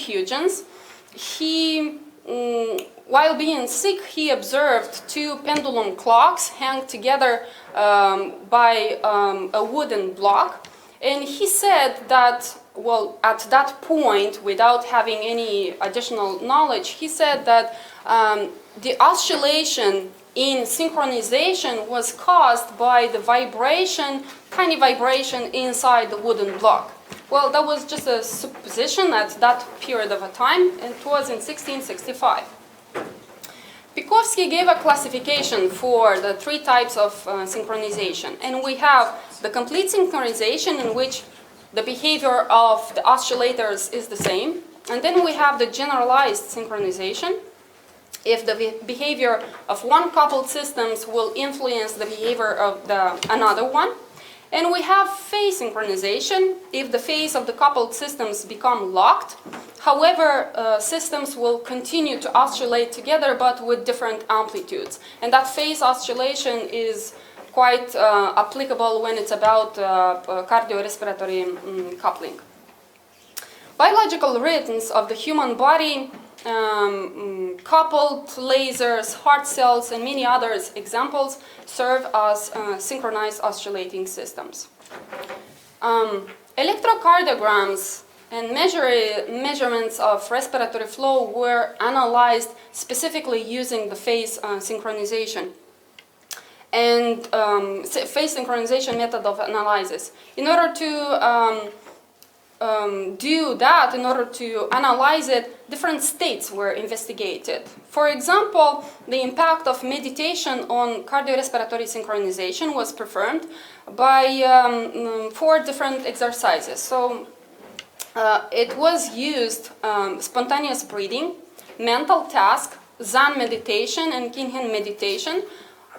Huygens, while being sick, he observed two pendulum clocks hang together by a wooden block, and he said that, well, at that point, without having any additional knowledge, he said that the oscillation in synchronization was caused by the vibration, tiny vibration inside the wooden block. Well, that was just a supposition at that period of a time, and it was in 1665. Pikovsky gave a classification for the three types of synchronization, and we have the complete synchronization, in which the behavior of the oscillators is the same, and then we have the generalized synchronization, if the behavior of one coupled systems will influence the behavior of another one. And we have phase synchronization, if the phase of the coupled systems become locked. However, systems will continue to oscillate together, but with different amplitudes. And that phase oscillation is quite applicable when it's about cardiorespiratory coupling. Biological rhythms of the human body, coupled lasers, heart cells, and many other examples serve as synchronized oscillating systems. Electrocardiograms and measurements of respiratory flow were analyzed specifically using the phase synchronization and phase synchronization method of analysis. In order to do that, in order to analyze it, different states were investigated. For example, the impact of meditation on cardiorespiratory synchronization was performed by 4 different exercises. So it was used spontaneous breathing, mental task, Zen meditation, and Kinhin meditation,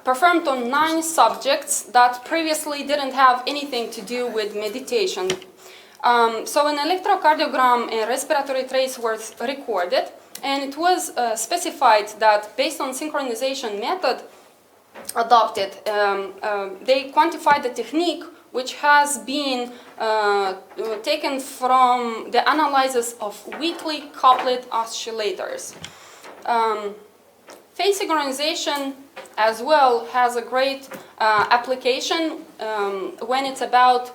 performed on 9 subjects that previously didn't have anything to do with meditation. So an electrocardiogram and respiratory trace was recorded, and it was specified that based on synchronization method adopted, they quantified the technique which has been taken from the analysis of weakly coupled oscillators. Phase synchronization as well has a great application when it's about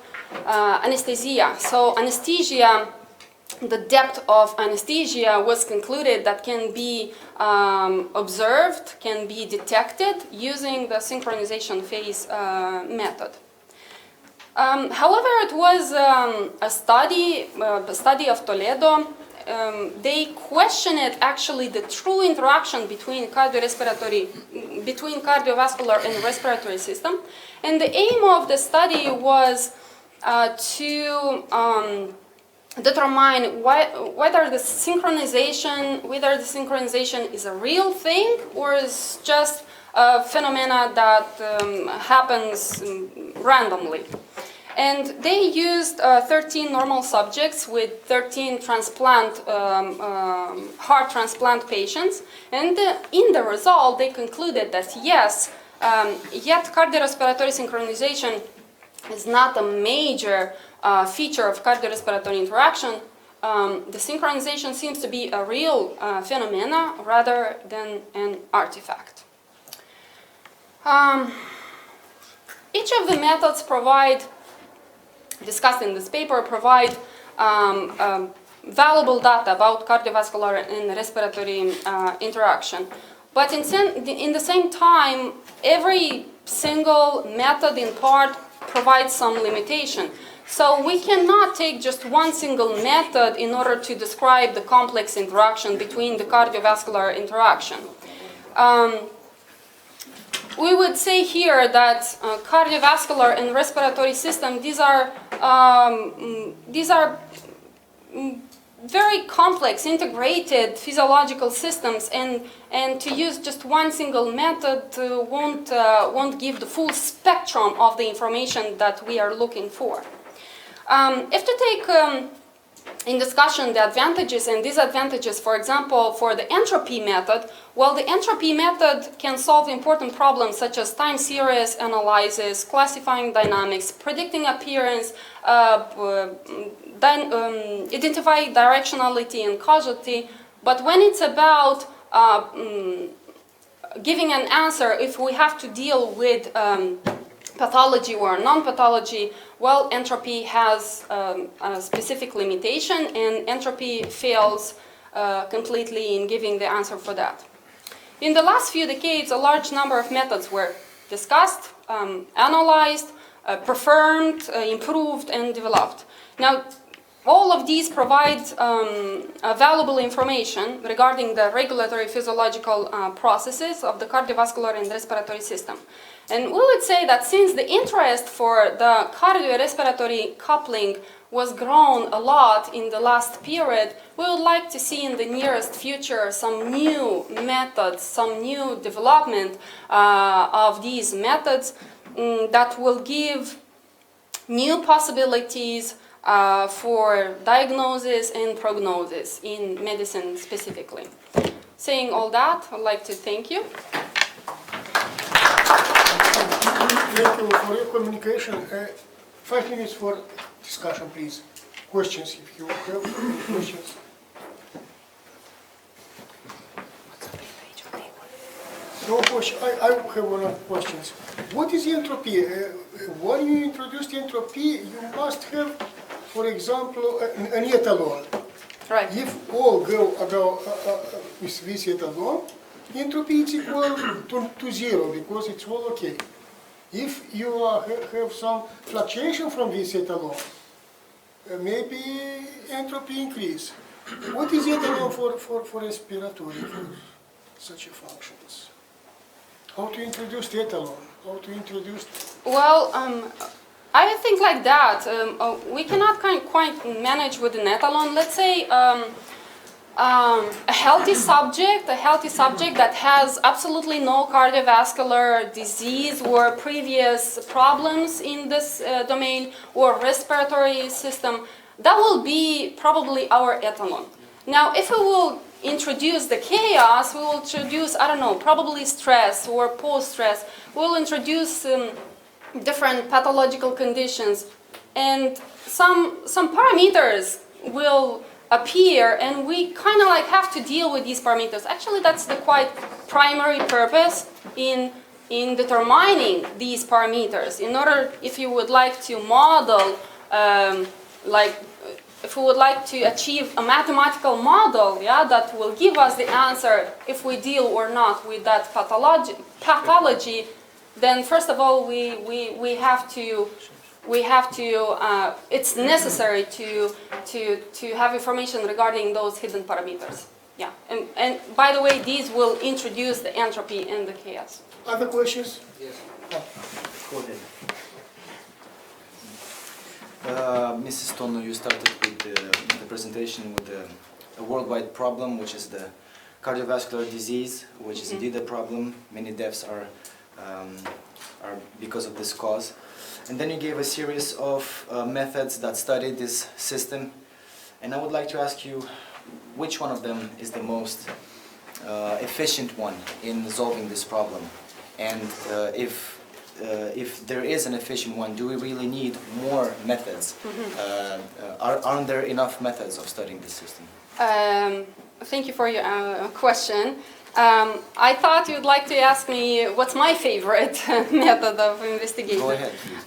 anesthesia. So anesthesia, the depth of anesthesia was concluded that can be observed, can be detected using the synchronization phase method. However, it was a study of Toledo. They questioned actually the true interaction between cardiovascular and respiratory system, and the aim of the study was to determine whether the synchronization is a real thing or is just a phenomena that happens randomly. And they used 13 normal subjects with 13 heart transplant patients, and in the result they concluded that yes, yet cardiorespiratory synchronization is not a major feature of cardiorespiratory interaction. The synchronization seems to be a real phenomena rather than an artifact. Each of the methods discussed in this paper provide valuable data about cardiovascular and respiratory interaction. But in the same time, every single method in part provides some limitation. So we cannot take just one single method in order to describe the complex interaction between the cardiovascular interaction. We would say here that cardiovascular and respiratory system, these are very complex, integrated physiological systems, and to use just one single method won't give the full spectrum of the information that we are looking for. If to take in discussion the advantages and disadvantages, for example, for the entropy method, well, the entropy method can solve important problems such as time series analysis, classifying dynamics, predicting appearance, identify directionality and causality, but when it's about giving an answer if we have to deal with pathology or non-pathology, well, entropy has a specific limitation, and entropy fails completely in giving the answer for that. In the last few decades, a large number of methods were discussed, analyzed, performed, improved, and developed. Now, all of these provide valuable information regarding the regulatory physiological processes of the cardiovascular and respiratory system. And we would say that since the interest for the cardiorespiratory coupling was grown a lot in the last period, we would like to see in the nearest future some new methods, some new development of these methods that will give new possibilities for diagnosis and prognosis in medicine specifically. Saying all that, I'd like to thank you. Thank you for your communication. 5 minutes for discussion, please. Questions, if you have any questions. No question. I have one of questions. What is entropy? When you introduce entropy, you must have, for example, an etalon. Right. If all go about with this etalon, entropy is equal to 0 because it's all okay. If you have some fluctuation from this etalon, maybe entropy increase. What is etalon for respiratory, for such functions? How to introduce the etalon? How to introduce? Well, I think like that. We cannot quite manage with an etalon. Let's say a healthy subject that has absolutely no cardiovascular disease or previous problems in this domain or respiratory system, that will be probably our etalon. Now, if we will introduce the chaos, we will introduce, I don't know, probably stress or post-stress. We'll introduce different pathological conditions, and some parameters will appear, and we kind of like have to deal with these parameters. Actually, that's the quite primary purpose in determining these parameters. In order, if you would like to model, if we would like to achieve a mathematical model, yeah, that will give us the answer if we deal or not with that pathology, then first of all we have to it's necessary to have information regarding those hidden parameters. Yeah, and by the way, these will introduce the entropy and the chaos. Other questions? Yes. Go ahead. Mrs. Tonu, you started with the presentation with a worldwide problem, which is the cardiovascular disease, which is indeed a problem. Many deaths are because of this cause. And then you gave a series of methods that studied this system. And I would like to ask you, which one of them is the most efficient one in solving this problem? And if there is an efficient one, do we really need more methods? Aren't there enough methods of studying this system? Thank you for your question. I thought you'd like to ask me what's my favorite method of investigation. Go ahead, please.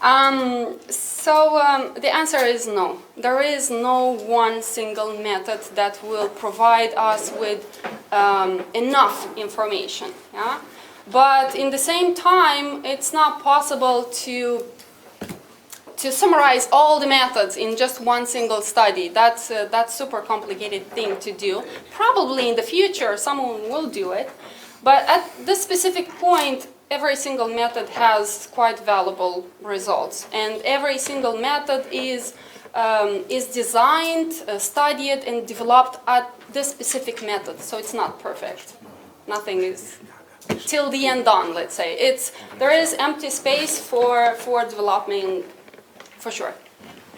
The answer is no. There is no one single method that will provide us with enough information. Yeah? But in the same time, it's not possible to summarize all the methods in just one single study. That's super complicated thing to do. Probably in the future, someone will do it. But at this specific point, every single method has quite valuable results. And every single method is designed, studied, and developed at this specific method. So it's not perfect. Nothing is till the end done, let's say. There is empty space for development, for sure.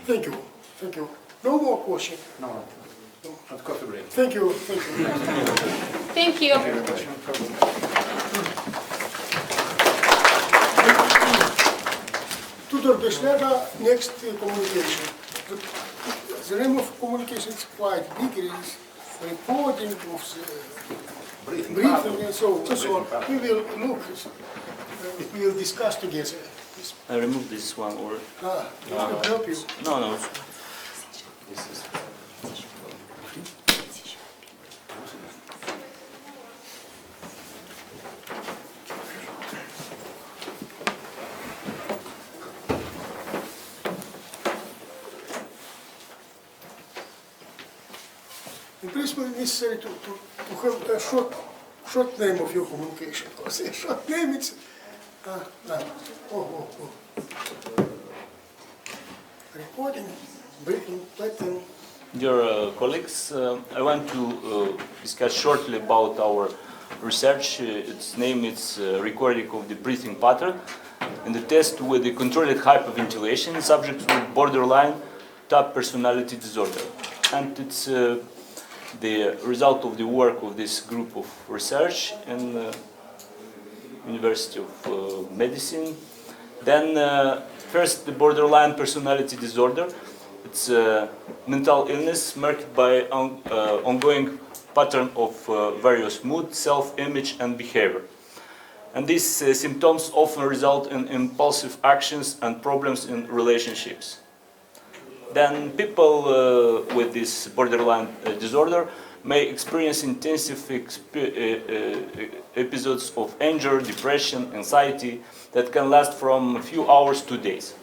Thank you. Thank you. No more questions. No. At coffee break. Thank you. Thank you. Thank you. Tudor Deșleaga, next communication. the realm of communication is quite big. It is recording of breathing and so on. We will look, we will discuss together. I remove this one or It will help you. no. This is In principle, it's necessary to have a short name of your communication. Because a short name, it's recording, breathing, pattern. Dear colleagues, I want to discuss shortly about our research. Its name is recording of the breathing pattern and the test with the controlled hyperventilation in subjects with borderline type personality disorder. And it's the result of the work of this group of research in University of Medicine. Then first, the borderline personality disorder. It's a mental illness marked by ongoing pattern of various mood, self-image and behavior. And these symptoms often result in impulsive actions and problems in relationships. Then people with this borderline disorder may experience intensive episodes of anger, depression, anxiety that can last from a few hours to days.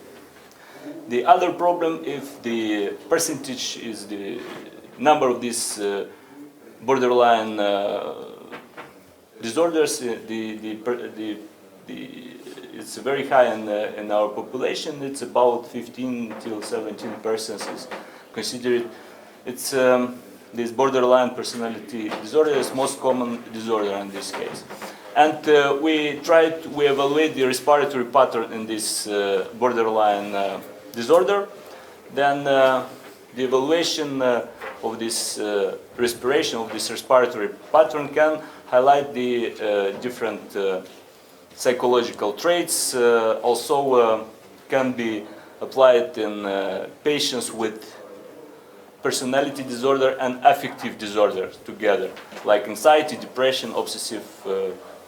The other problem, if the percentage is the number of these borderline disorders, it's very high in our population. It's about 15 till 17% is considered. It's this borderline personality disorder is most common disorder in this case. And we evaluate the respiratory pattern in this borderline disorder. Then the evaluation of this respiration, of this respiratory pattern can highlight the different psychological traits. Also can be applied in patients with personality disorder and affective disorder together, like anxiety, depression, obsessive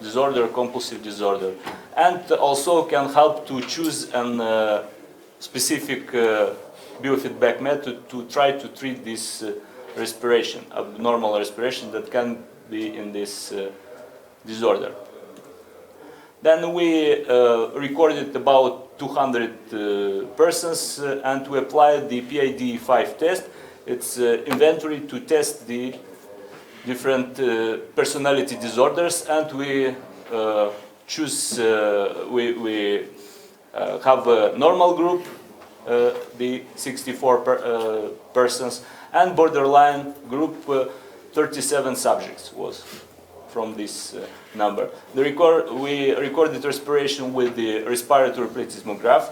disorder, compulsive disorder. And also can help to choose a specific biofeedback method to try to treat this respiration, abnormal respiration that can be in this disorder. Then we recorded about 200 persons and we applied the PID-5 test. It's inventory to test the different personality disorders, and we choose, we have a normal group, the 64 persons, and borderline group, 37 subjects was from this number. We recorded respiration with the respiratory plethysmograph,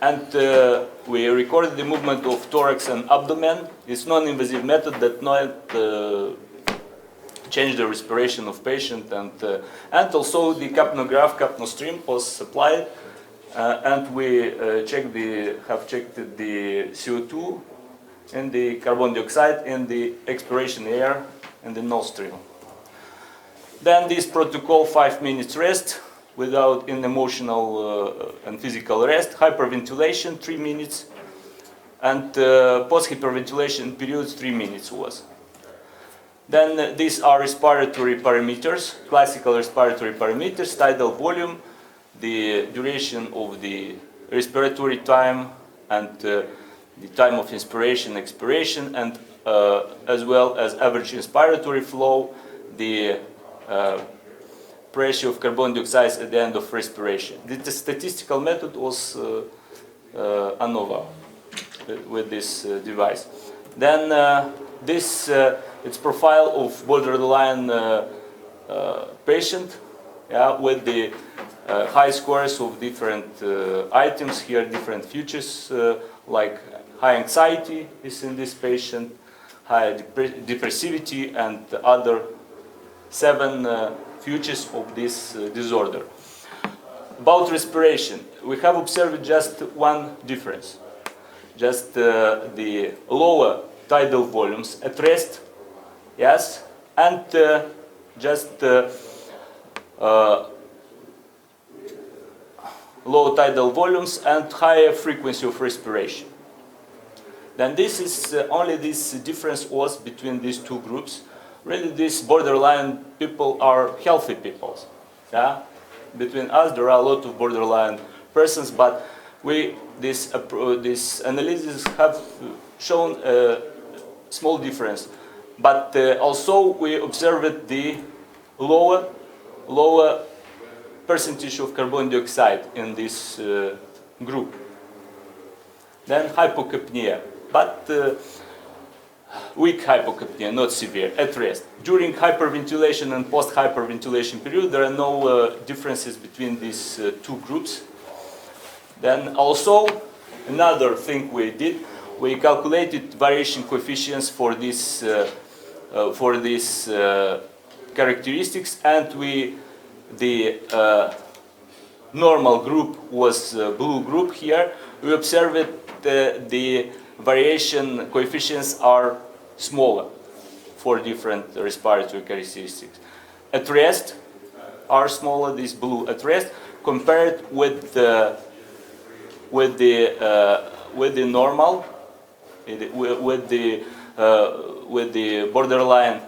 and we recorded the movement of thorax and abdomen. It's non-invasive method that not change the respiration of patient, and also the capnograph, capnostream was applied, and we have checked the CO2 and the carbon dioxide in the expiration air and the nostril. Then this protocol, 5 minutes rest without emotional and physical rest, hyperventilation 3 minutes, and post-hyperventilation periods 3 minutes was. Then these are respiratory parameters, classical respiratory parameters, tidal volume, the duration of the respiratory time, and the time of inspiration, expiration, and as well as average inspiratory flow, the pressure of carbon dioxide at the end of respiration. The statistical method was ANOVA with this device. Then this it's profile of borderline patient, with the high scores of different items here, different features like high anxiety is in this patient, high depressivity, and other 7 features of this disorder. About respiration, we have observed just one difference. just the lower tidal volumes at rest, yes, and just low tidal volumes and higher frequency of respiration. Then this is only this difference was between these two groups. Really, these borderline people are healthy people. Yeah, between us there are a lot of borderline persons, but this analysis have shown a small difference. But also we observed the lower percentage of carbon dioxide in this group. Then hypocapnia, but weak hypocapnia, not severe, at rest. During hyperventilation and post-hyperventilation period, there are no differences between these two groups. Then also, another thing we did, we calculated variation coefficients for these characteristics, and the normal group was blue group here. We observed the variation coefficients are smaller for different respiratory characteristics. At rest are smaller, this blue at rest, compared with the normal, with the borderline,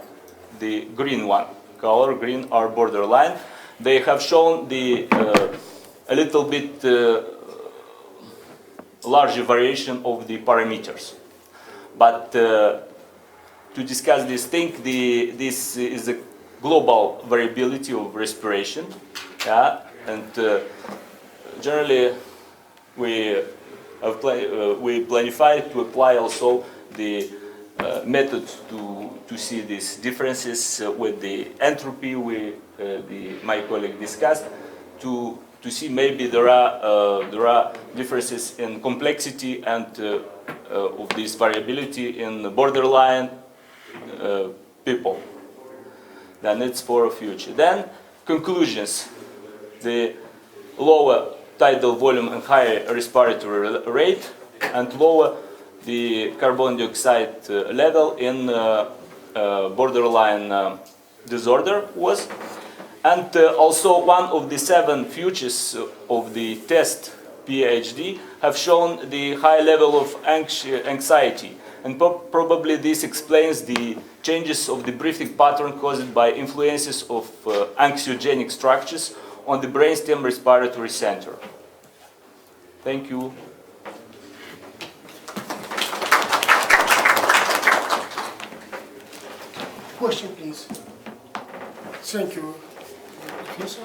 the green one, color green are borderline. They have shown the a little bit larger variation of the parameters. But to discuss this thing, this is a global variability of respiration, yeah, and generally we planify to apply also the method to see these differences with the entropy my colleague discussed, to see maybe there are differences in complexity and of this variability in borderline people. Then it's for a future. Then conclusions: the lower tidal volume and higher respiratory rate, and lower the carbon dioxide level in borderline disorder was. And also one of the 7 futures of the test PhD have shown the high level of anxiety. And probably this explains the changes of the breathing pattern caused by influences of anxiogenic structures on the brainstem respiratory center. Thank you. Question, please. Thank you, Professor.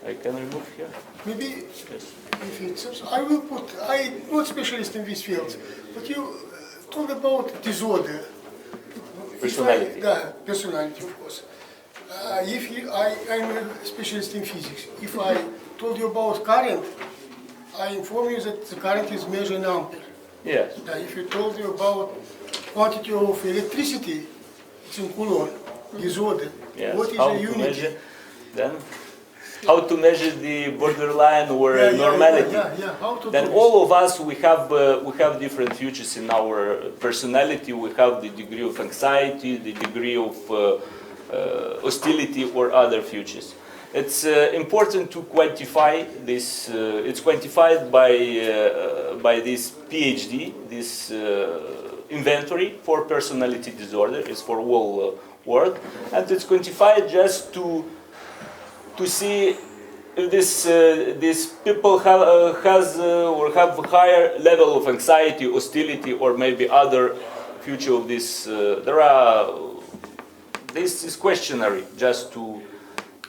I can remove here. Maybe Yes. if it's, I'm not specialist in these fields, but you talk about disorder. Personality. Personality, of course. I'm a specialist in physics. If I told you about current, I inform you that the current is measured in ampere. Yes. If you told you about quantity of electricity, it's in Coulomb. Disorder. Yes. What is How a to unit? measure? Then how to measure the borderline or normality? How to Then do all of us we have different futures in our personality. We have the degree of anxiety, the degree of hostility, or other futures. It's important to quantify this. It's quantified by this PhD, this inventory for personality disorder. It's for whole world, and it's quantified just to see if these people have higher level of anxiety, hostility, or maybe other future of this. This is questionnaire just to.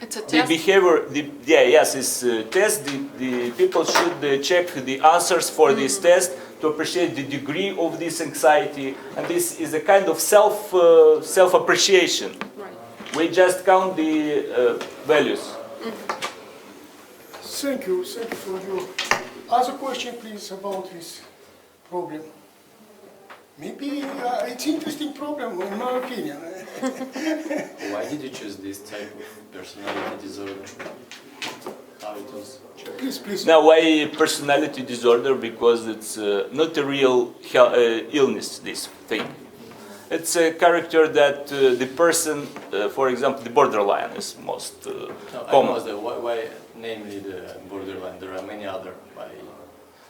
It's a The test. behavior, it's a test. The people should check the answers for this test to appreciate the degree of this anxiety, and this is a kind of self-appreciation. Right. We just count the values. Thank you for your other question, please, about this problem. Maybe it's interesting problem, in my opinion. Why did you choose this type of personality disorder? How it was chosen? Please. Now, why personality disorder? Because it's not a real illness, this thing. It's a character that the person, for example, the borderline is most common. Why namely the borderline? There are many other.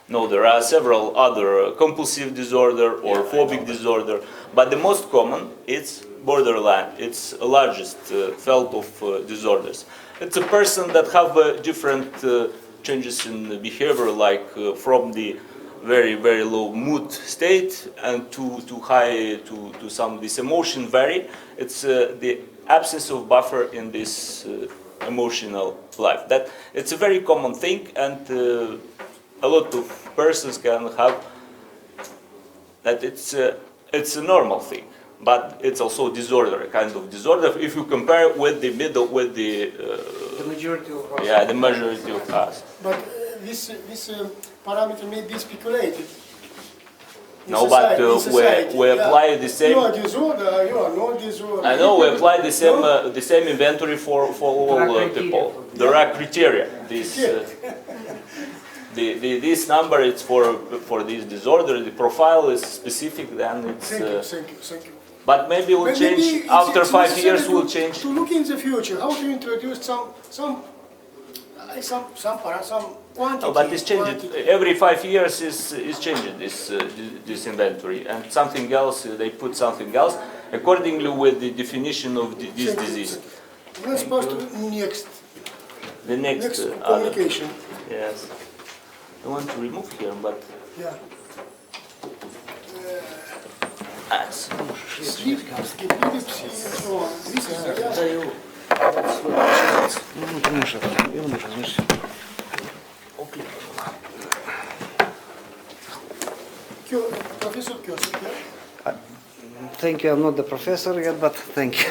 No, there are several other compulsive disorder or Yeah, phobic disorder, but the most common is borderline. It's the largest field of disorders. It's a person that have different changes in behavior, like from the very low mood state and to high to some this emotion vary. It's the absence of buffer in this emotional life. That it's a very common thing, and a lot of persons can have that. It's a normal thing, but it's also disorder, a kind of disorder. If you compare with the majority of us. yeah, the majority of us. But this parameter may be speculated. In No, society- in but society, we apply the same. You are disorder, you are not disorder. I know we apply the same No? the same inventory for all people. There are criteria. This number is for this disorder. The profile is specific. Then it's. Thank you. But maybe we'll But change maybe after it's 5 years. necessary We'll change. to look in the future how to introduce some quantity. No, but it's changed. quantity. Every 5 years is changing this inventory, and something else. They put something else accordingly with the definition of this Thank you, disease. thank you. Let's pass to next The next other. communication. Yes. I want to remove here, but. Yeah. Sleep. Epilepsy and so on. This is Ну, ты можешь это, я можешь, знаешь. Professor Kiosk. Thank you, I'm not the professor yet, but thank you.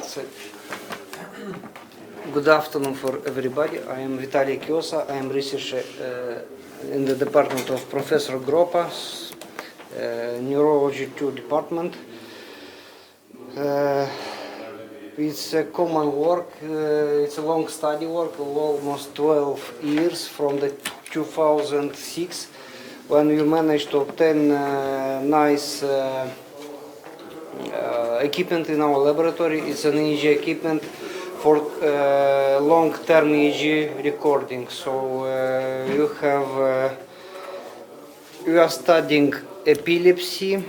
So, good afternoon for everybody. I am Vitaly Kiosa. I am researcher in the department of Professor Gropa's Neurology 2 department. It's a common work, it's a long study work of almost 12 years from the 2006 when we managed to obtain nice equipment in our laboratory. It's an EEG equipment for long-term EEG recording. So you are studying epilepsy.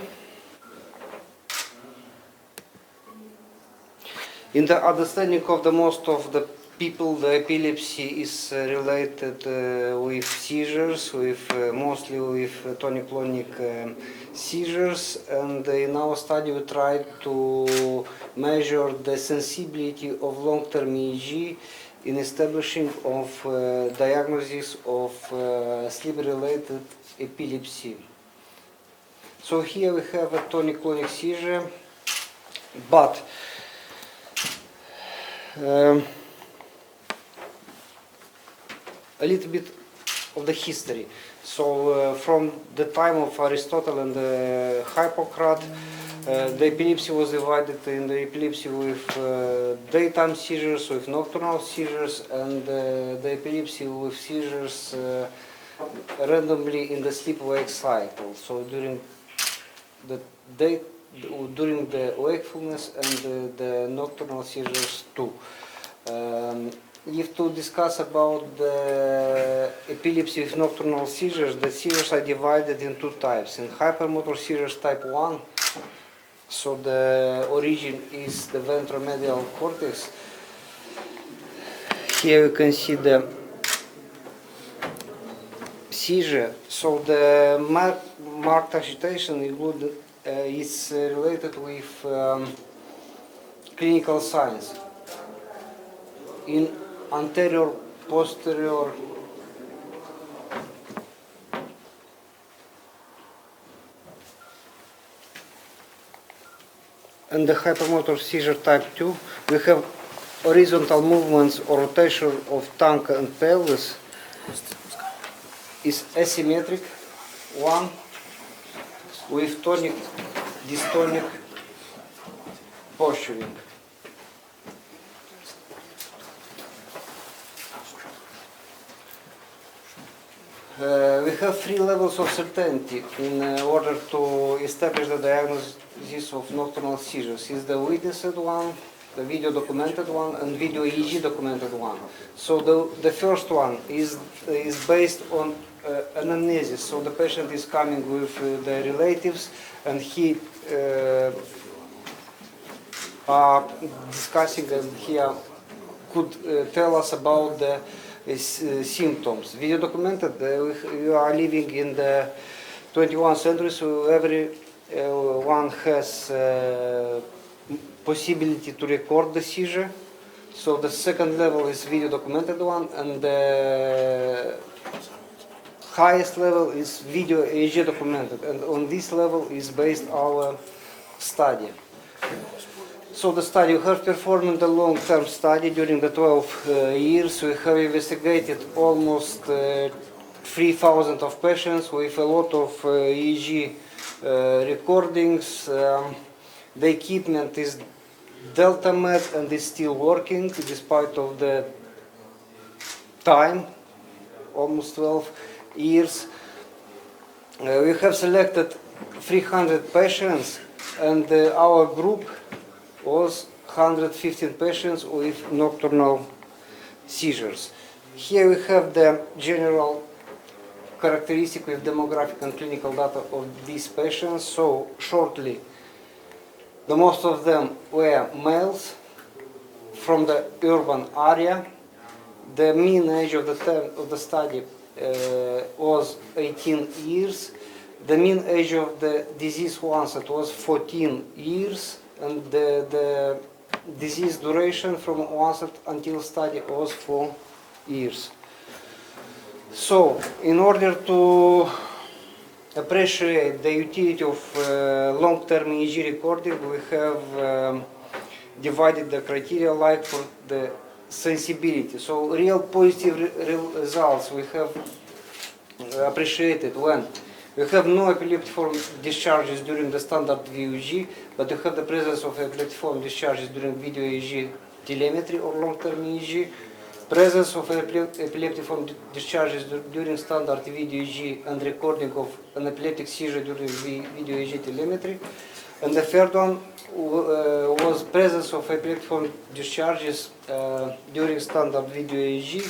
In the understanding of the most of the people, the epilepsy is related with seizures, mostly with tonic-clonic seizures, and in our study we tried to measure the sensibility of long-term EEG in establishing of diagnosis of sleep-related epilepsy. So here we have a tonic-clonic seizure, but a little bit of the history. So from the time of Aristotle and Hippocrates, the epilepsy was divided in the epilepsy with daytime seizures, with nocturnal seizures, and the epilepsy with seizures randomly in the sleep-wake cycle. So during the day, during the wakefulness and the nocturnal seizures too. If to discuss about the epilepsy with nocturnal seizures, the seizures are divided in two types. In hypermotor seizures type 1, so the origin is the ventromedial cortex. Here you can see the seizure. So the marked agitation is related with clinical signs in anterior, posterior, and the hypermotor seizure type 2, we have horizontal movements or rotation of tongue and pelvis is asymmetric one with tonic, dystonic posturing. We have 3 levels of certainty in order to establish the diagnosis of nocturnal seizures. Is the witnessed one, the video documented one, and video EEG documented one. So the first one is based on anamnesis. So the patient is coming with the relatives, and he are discussing, and he could tell us about the symptoms. Video documented, we are living in the 21st century, so everyone has possibility to record the seizure. So the second level is video documented one, and the highest level is video EEG documented, and on this level is based our study. So the study, we have performed a long-term study during the 12 years. We have investigated almost 3,000 of patients with a lot of EEG recordings. The equipment is DeltaMed and is still working despite of the time, almost 12 years. We have selected 300 patients, and our group was 115 patients with nocturnal seizures. Here we have the general characteristic with demographic and clinical data of these patients. So shortly, the most of them were males from the urban area. The mean age of the study was 18 years. The mean age of the disease onset was 14 years. And the disease duration from onset until study was 4 years. So, in order to appreciate the utility of long-term EEG recording, we have divided the criteria like for the sensibility. So, real positive results we have appreciated when we have no epileptiform discharges during the standard VUG, but we have the presence of epileptiform discharges during video EEG telemetry or long-term EEG, presence of epileptiform discharges during standard video EEG and recording of an epileptic seizure during video EEG telemetry, and the third one was presence of epileptiform discharges during standard video EEG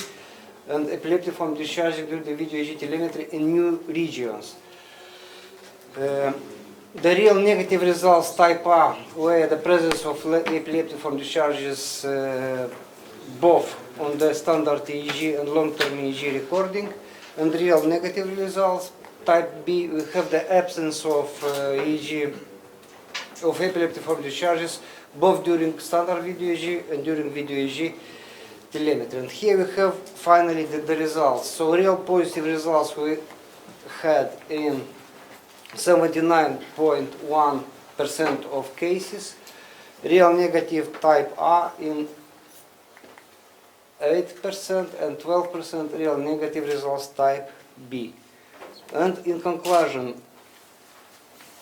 and epileptiform discharges during the video EEG telemetry in new regions. The real negative results type A were the presence of epileptiform discharges both on the standard EEG and long-term EEG recording, and real negative results type B, we have the absence of EEG of epileptiform discharges both during standard video EEG and during video EEG telemetry. And here we have finally the results. So real positive results we had in 79.1% of cases, real negative type A in 8% and 12% real negative results type B. And in conclusion,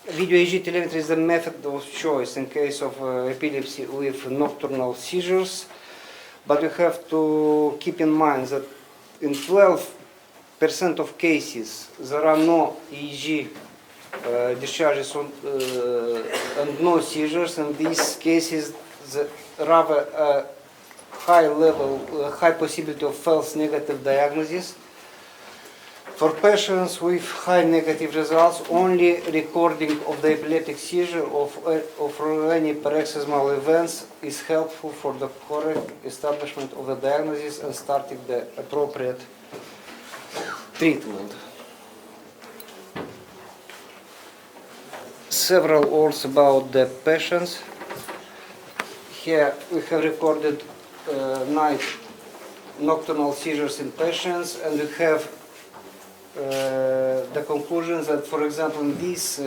video EEG telemetry is the method of choice in case of epilepsy with nocturnal seizures, but you have to keep in mind that in 12% of cases there are no EEG discharges and no seizures. In these cases, the rather high possibility of false negative diagnosis. For patients with high negative results, only recording of the epileptic seizure of any paroxysmal events is helpful for the correct establishment of the diagnosis and starting the appropriate treatment. Several words about the patients. Here we have recorded night nocturnal seizures in patients, and we have the conclusions that, for example, in this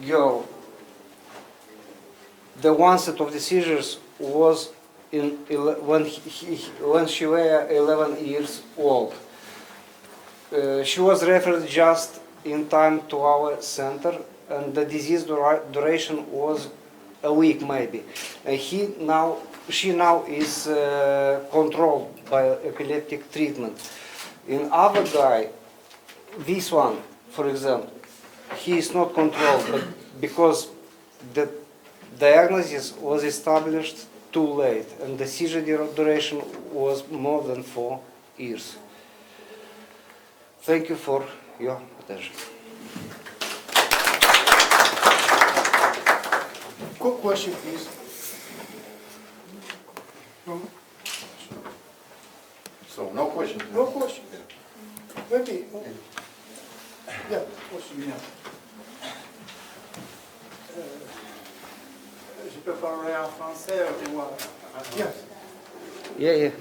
girl, the onset of the seizures was when she was 11 years old. She was referred just in time to our center, and the disease duration was a week maybe. She now is controlled by epileptic treatment. In other guy, this one, for example, he is not controlled, but because the diagnosis was established too late and the seizure duration was more than 4 years. Thank you for your attention. Quick question, please. No, So, no question? no question. Maybe. Yeah, question. Je peux parler en français ou en Yes. Yeah.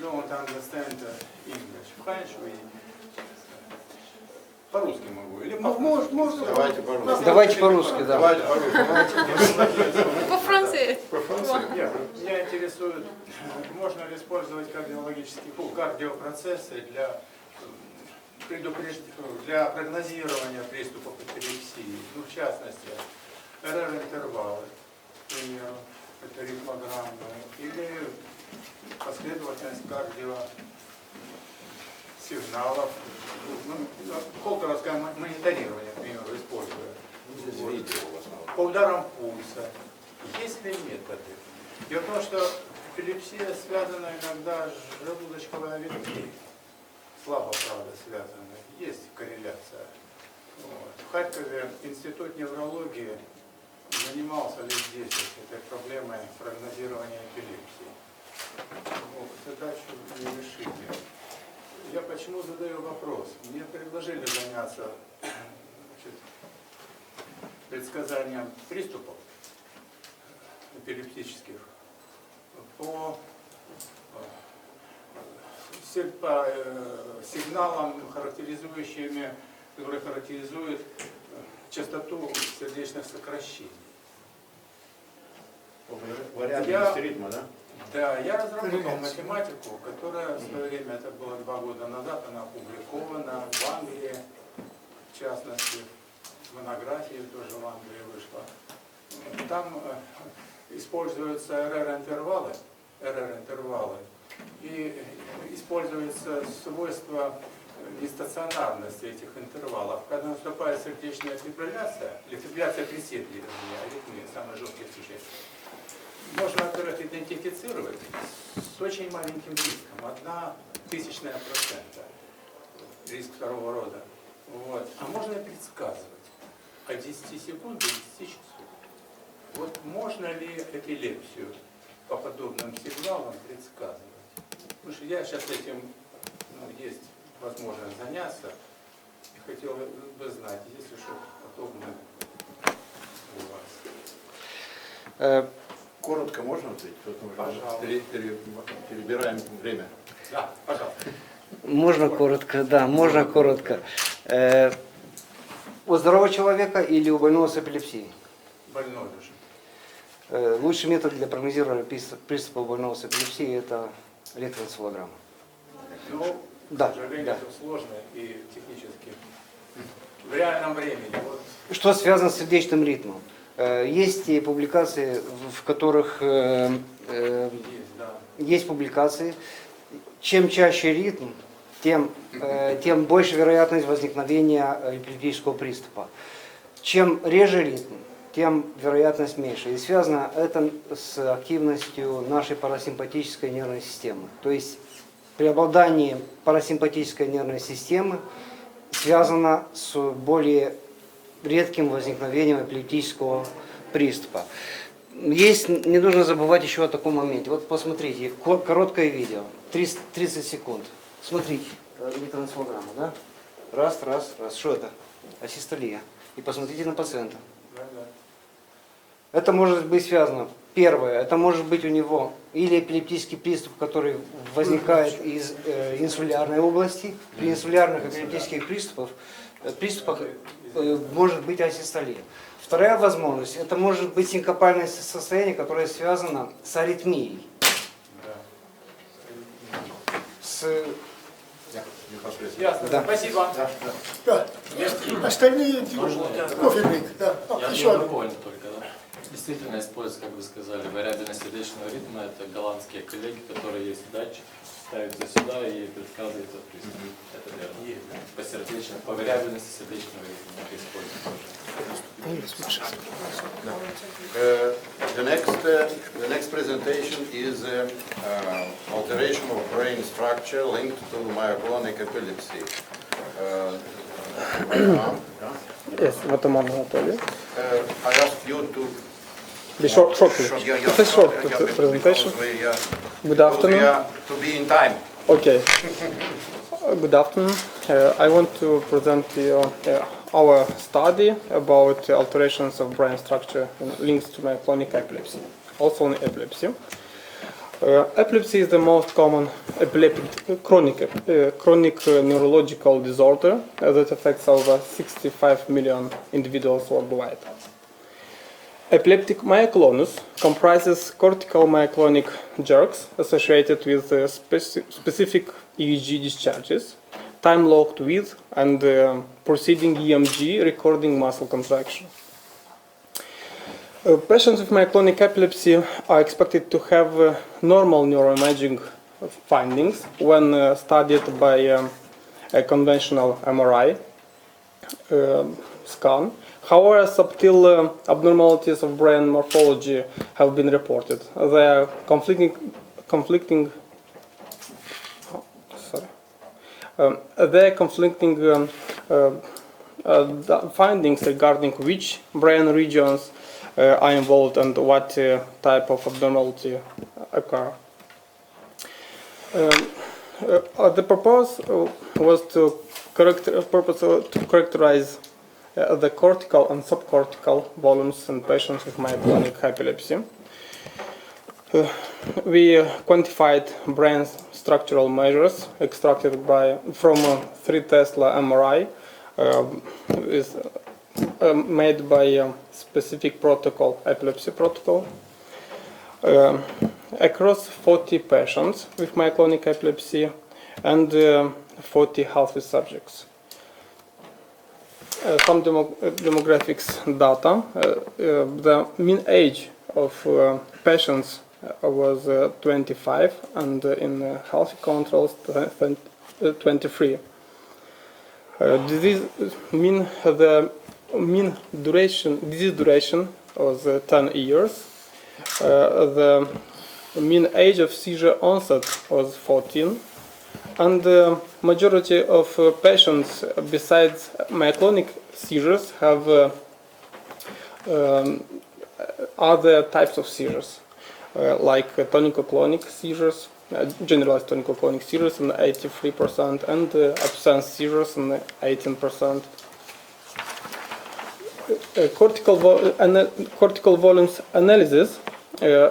don't understand English. French we... По-русски могу или по-французски? Можно. Давайте по-русски. Давайте по-русски, да. Давайте по-русски. По Франции. Меня интересует, можно ли использовать кардиопроцессы для прогнозирования приступов эпилепсии, ну, в частности, РР-интервалы, к примеру, это ритмограммы, или последовательность кардиосигналов, ну, холтеровское мониторирование, к примеру, используя. По ударам пульса. Есть ли методы? Дело в том, что эпилепсия связана иногда с желудочковой аритмией. Слабо, правда, связана. Есть корреляция. Вот. В Харькове Институт неврологии занимался лет 10 этой проблемой прогнозирования эпилепсии. Вот. Задачу не решили. Я почему задаю вопрос? Мне предложили заняться предсказанием приступов эпилептических по сигналам, которые характеризуют частоту сердечных сокращений. Вариантность ритма, да? Да, я разработал математику, которая в свое время, это было 2 года назад, она опубликована в Англии, в частности, монография тоже в Англии вышла. Там используются РР-интервалы, и используется свойство нестационарности этих интервалов. Когда наступает сердечная фибрилляция, или фибрилляция пресетлия, аритмия, самый жесткий случай, можно, во-первых, идентифицировать с очень маленьким риском, 0,01% риск второго рода. Вот. А можно и предсказывать от 10 секунд до 10 часов. Вот можно ли эпилепсию по подобным сигналам предсказывать? Потому что я сейчас этим, есть возможность заняться, и хотел бы знать, есть ли что-то подобное у вас. Коротко можно ответить? Пожалуйста. Перебираем время. Да, пожалуйста. Можно коротко, да, можно коротко. У здорового человека или у больного с эпилепсией? Больной уже. Лучший метод для прогнозирования приступа больного с эпилепсией – это электроэнцефалограмма. Ну, Да, к сожалению, да. это сложно и технически. В реальном времени. Вот. Что связано с сердечным ритмом? Есть и публикации, в которых Есть, да. есть публикации. Чем чаще ритм, тем больше вероятность возникновения эпилептического приступа. Чем реже ритм, тем вероятность меньше. И связано это с активностью нашей парасимпатической нервной системы. То есть преобладание парасимпатической нервной системы связано с более редким возникновением эпилептического приступа. Не нужно забывать еще о таком моменте. Вот посмотрите, короткое видео, 30 секунд. Смотрите, электроэнцефалограмма, да? Раз. Что это? Асистолия. И посмотрите на пациента. Да. Это может быть связано. Первое, это может быть у него или эпилептический приступ, который возникает из инсулярной области. При инсулярных эпилептических приступах может быть асистолия. Вторая возможность, это может быть синкопальное состояние, которое связано с аритмией. Ясно. Да. Спасибо. Да. Остальные кофе брейк. Да. Я Еще один. понял только, да. действительно используется, как вы сказали, вариабельность сердечного ритма. Это голландские коллеги, которые есть датчик, ставится сюда и предсказывается приступ. Это верно. По сердечному, по вариабельности сердечного ритма это используется. The next presentation is alteration of brain structure linked to myoclonic epilepsy. Yes, Vataman Anatoly. I ask you to Be short, shortly. It's a short presentation. Good afternoon. We are to be in time. Okay. Good afternoon. I want to present to you our study about alterations of brain structure linked to myoclonic epilepsy, also in epilepsy. Epilepsy is the most common chronic neurological disorder that affects over 65 million individuals worldwide. Epileptic myoclonus comprises cortical myoclonic jerks associated with specific EEG discharges, time-locked with and proceeding EMG recording muscle contraction. Patients with myoclonic epilepsy are expected to have normal neuroimaging findings when studied by a conventional MRI scan. However, subtle abnormalities of brain morphology have been reported. They are conflicting findings regarding which brain regions are involved and what type of abnormality occur. The purpose was to characterize the cortical and subcortical volumes in patients with myoclonic epilepsy. We quantified brain structural measures extracted from 3 Tesla MRI made by a specific protocol, epilepsy protocol, across 40 patients with myoclonic epilepsy and 40 healthy subjects. Some demographics data. The mean age of patients was 25 and in healthy controls 23. Disease duration was 10 years. The mean age of seizure onset was 14. And the majority of patients besides myoclonic seizures have other types of seizures, like tonico-clonic seizures, generalized tonico-clonic seizures in 83% and absence seizures in 18%. Cortical volumes analysis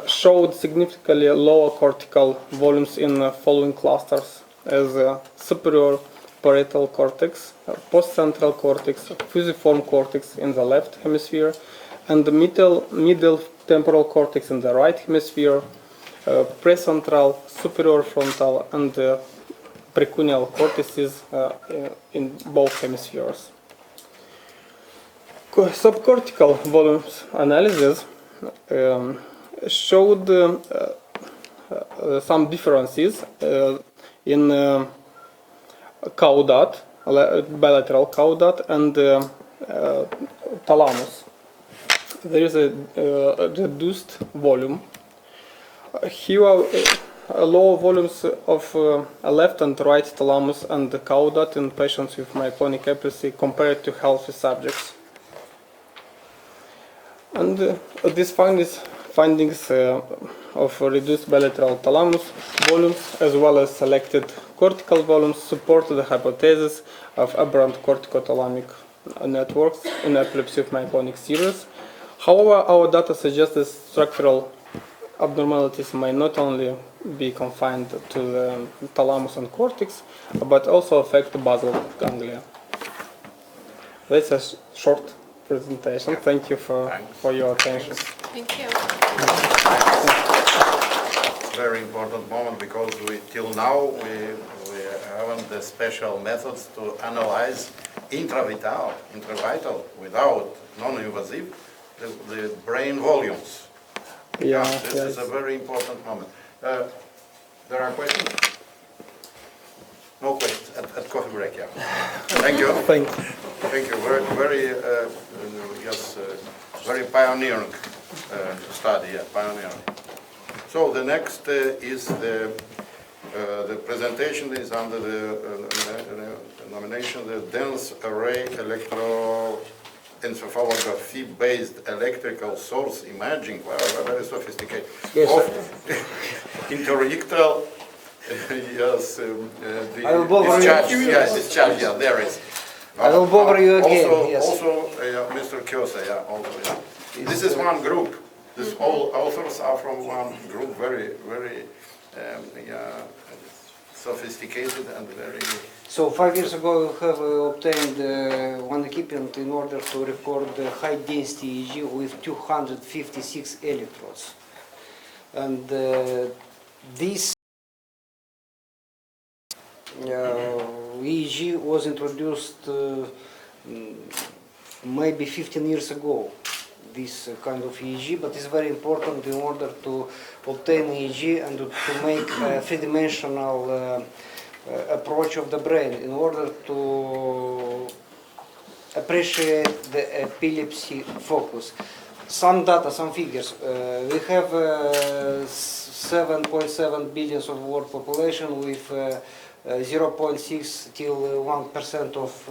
showed significantly lower cortical volumes in following clusters as superior parietal cortex, postcentral cortex, fusiform cortex in the left hemisphere, and the middle temporal cortex in the right hemisphere, precentral, superior frontal, and precuneal cortices in both hemispheres. Subcortical volumes analysis showed some differences in caudate, bilateral caudate, and thalamus. There is a reduced volume. Here are lower volumes of left and right thalamus and the caudate in patients with myoclonic epilepsy compared to healthy subjects. And these findings of reduced bilateral thalamus volumes as well as selected cortical volumes support the hypothesis of aberrant corticothalamic networks in epilepsy with myoclonic seizures. However, our data suggests that structural abnormalities may not only be confined to the thalamus and cortex, but also affect the basal ganglia. That's a short presentation. Thank you for your attention. Thank you. Very important moment because till now we haven't the special methods to analyze intravital without non-invasive the brain volumes. Yeah, This is a very important moment. There are questions? No questions at coffee break, yeah. Thank you. Thank you. Thank you. Very pioneering study, yeah, pioneering. So the next is the presentation is under the nomination the dense array electroencephalography-based electrical source imaging. Wow, very sophisticated. Yes, Of interictal. Yes, the I will bother discharge. you. Yes, discharge. Yeah, there is. I will bother you again. Also, Yes. Mr. Kyosa, yeah, also, yeah. This is one group. This all authors are from one group, very sophisticated and very. So 5 years ago we have obtained one equipment in order to record the high density EEG with 256 electrodes. And this EEG was introduced maybe 15 years ago, this kind of EEG, but it's very important in order to obtain EEG and to make a three-dimensional approach of the brain in order to appreciate the epilepsy focus. Some data, some figures. We have 7.7 billion of world population with 0.6 till 1% of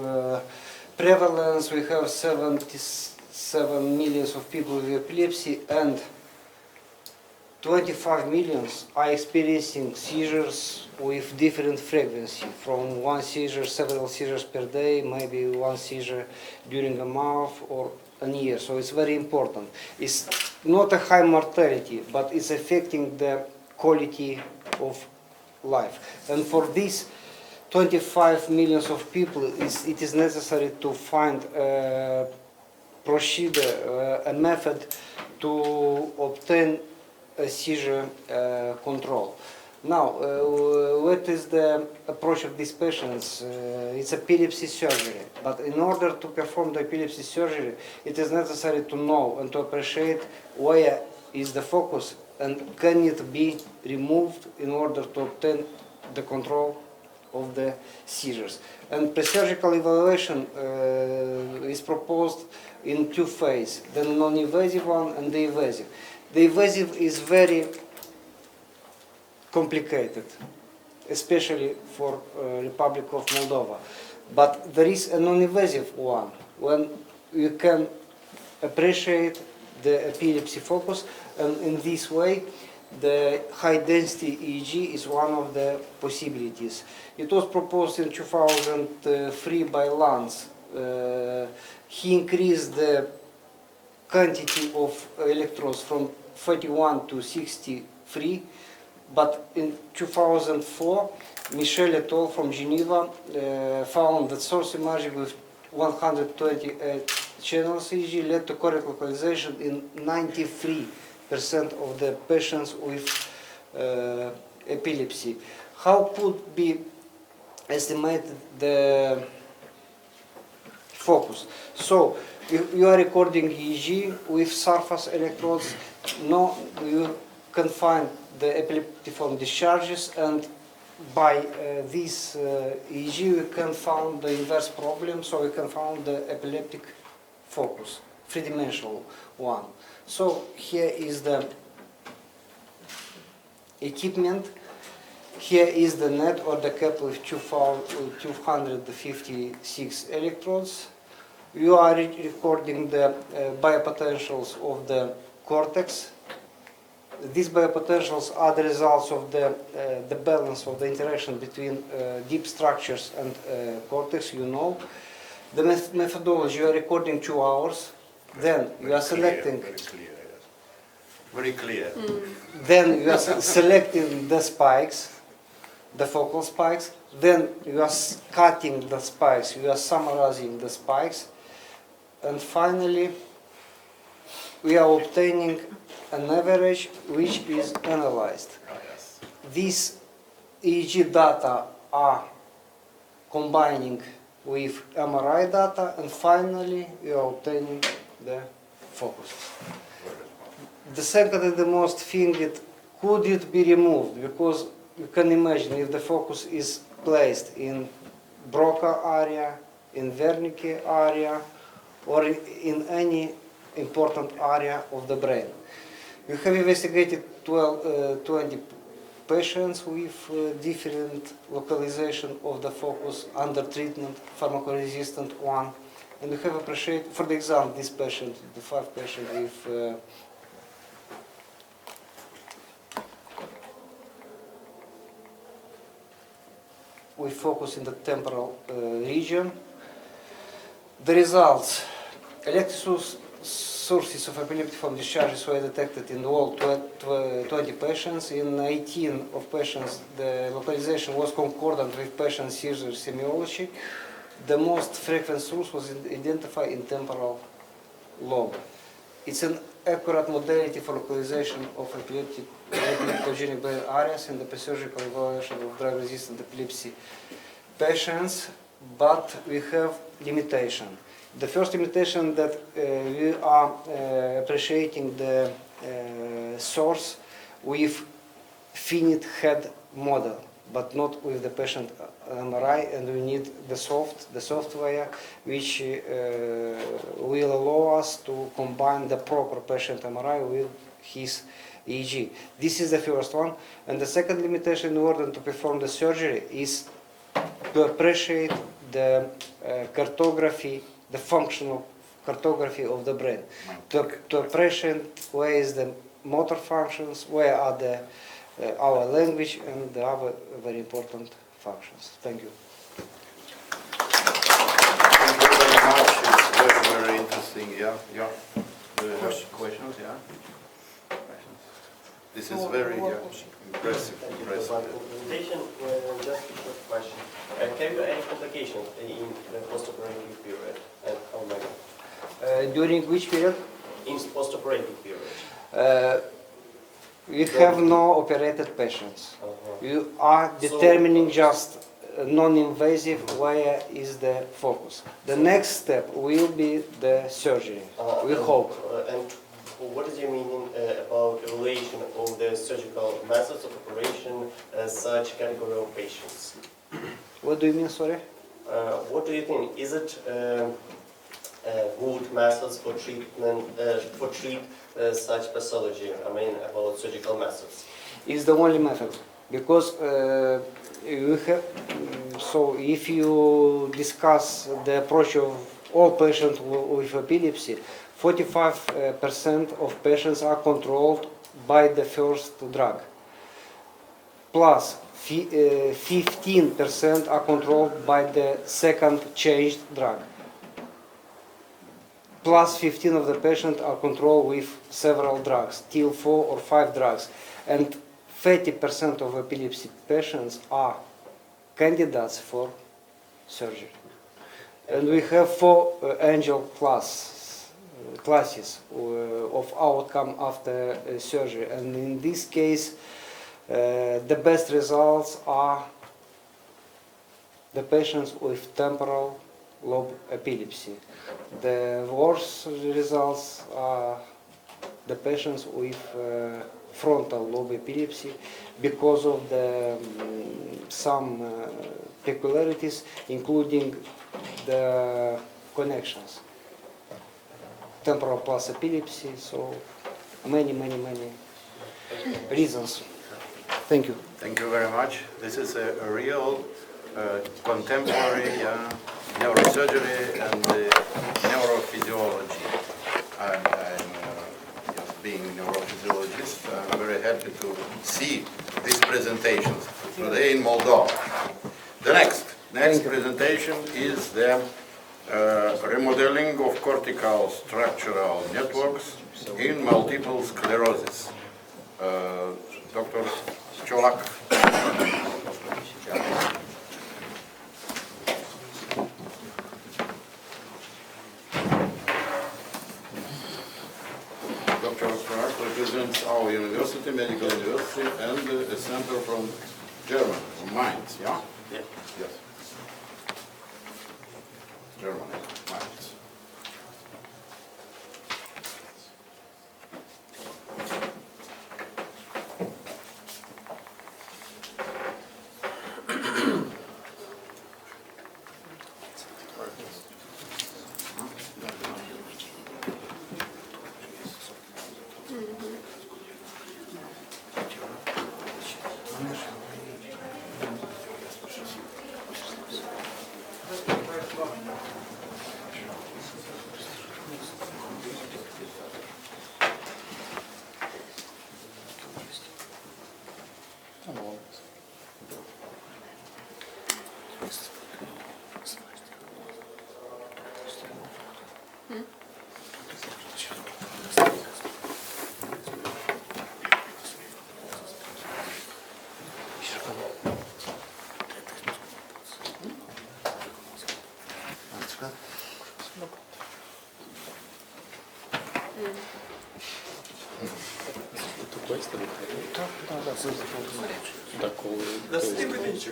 prevalence. We have 77 millions of people with epilepsy, and 25 millions are experiencing seizures with different frequency, from one seizure, several seizures per day, maybe one seizure during a month or a year. So it's very important. It's not a high mortality, but it's affecting the quality of life. And for these 25 millions of people, it is necessary to find a procedure, a method to obtain a seizure control. Now, what is the approach of these patients? It's epilepsy surgery, but in order to perform the epilepsy surgery, it is necessary to know and to appreciate where is the focus and can it be removed in order to obtain the control of the seizures. And pre-surgical evaluation is proposed in two phases, the non-invasive one and the invasive. The invasive is very complicated, especially for Republic of Moldova. But there is a non-invasive one, when you can appreciate the epilepsy focus, and in this way the high-density EEG is one of the possibilities. It was proposed in 2003 by Lanz. He increased the quantity of electrodes from 31 to 63, but in 2004, Michel et al. From Geneva found that source imaging with 128 channels EEG led to correct localization in 93% of the patients with epilepsy. How could be estimated the focus? So, if you are recording EEG with surface electrodes, no, you can find the epileptiform discharges, and by this EEG we can find the inverse problem, so we can find the epileptic focus, three-dimensional one. So here is the equipment, here is the net or the cap with 256 electrodes. You are recording the biopotentials of the cortex. These biopotentials are the results of the balance of the interaction between deep structures and cortex, you know. The methodology, you are recording 2 hours, then you are selecting. Very clear, yes. Very clear. Then you are selecting the spikes, the focal spikes, then you are cutting the spikes, you are summarizing the spikes, and finally we are obtaining an average which is analyzed. Yes. These EEG data are combining with MRI data, and finally we are obtaining the focus. The second and the most thing that could it be removed, because you can imagine if the focus is placed in Broca area, in Wernicke area, or in any important area of the brain. We have investigated 20 patients with different localization of the focus under treatment, pharmacoresistant one, and we have appreciated, for the example, this patient, the 5 patients we focus in the temporal region. The results, electrical sources of epileptiform discharges were detected in all 20 patients. In 18 of patients, the localization was concordant with patient seizure semiology. The most frequent source was identified in temporal lobe. It's an accurate modality for localization of epileptogenic brain areas in the pre-surgical evaluation of drug-resistant epilepsy patients, but we have limitation. The first limitation that we are appreciating the source with finite head model, but not with the patient MRI, and we need the software which will allow us to combine the proper patient MRI with his EEG. This is the first one. And the second limitation in order to perform the surgery is to appreciate the cartography, the functional cartography of the brain. To appreciate where is the motor functions, where are the our language and the other very important functions. Thank you. Thank you very much. It's very, very interesting. Yeah. Do you have questions? Yeah. Questions? This is very impressive. Presentation, just a short question. Have you any complications in the post-operative period? And how many? During which period? In post-operative period. We have no operated patients. You are determining just non-invasive where is the focus. The next step will be the surgery, we hope. And what is your meaning about evaluation of the surgical methods of operation such category of patients? What do you mean, sorry? What do you think? Is it good methods for treatment, treat such pathology? I mean, about surgical methods. Is the only method, because you have. So, if you discuss the approach of all patients with epilepsy, 45% of patients are controlled by the first drug. Plus, 15% are controlled by the second changed drug. Plus 15 of the patients are controlled with several drugs, till 4 or 5 drugs. And 30% of epilepsy patients are candidates for surgery. And we have 4 angel classes of outcome after surgery. And in this case, the best results are the patients with temporal lobe epilepsy. The worst results are the patients with frontal lobe epilepsy because of the some peculiarities, including the connections. Temporal plus epilepsy, so many reasons. Thank you. Thank you very much. This is a real contemporary neurosurgery and neurophysiology. I'm just being a neurophysiologist. I'm very happy to see these presentations today in Moldova. The next presentation is the remodeling of cortical structural networks in multiple sclerosis. Dr. Cholak. Dr. Cholak represents our university, medical university, and a center from Germany, from Mainz, yeah? Yeah. Yes. Germany, Mainz.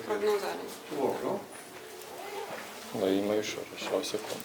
Prognozare. Da, ima još 6 sekund.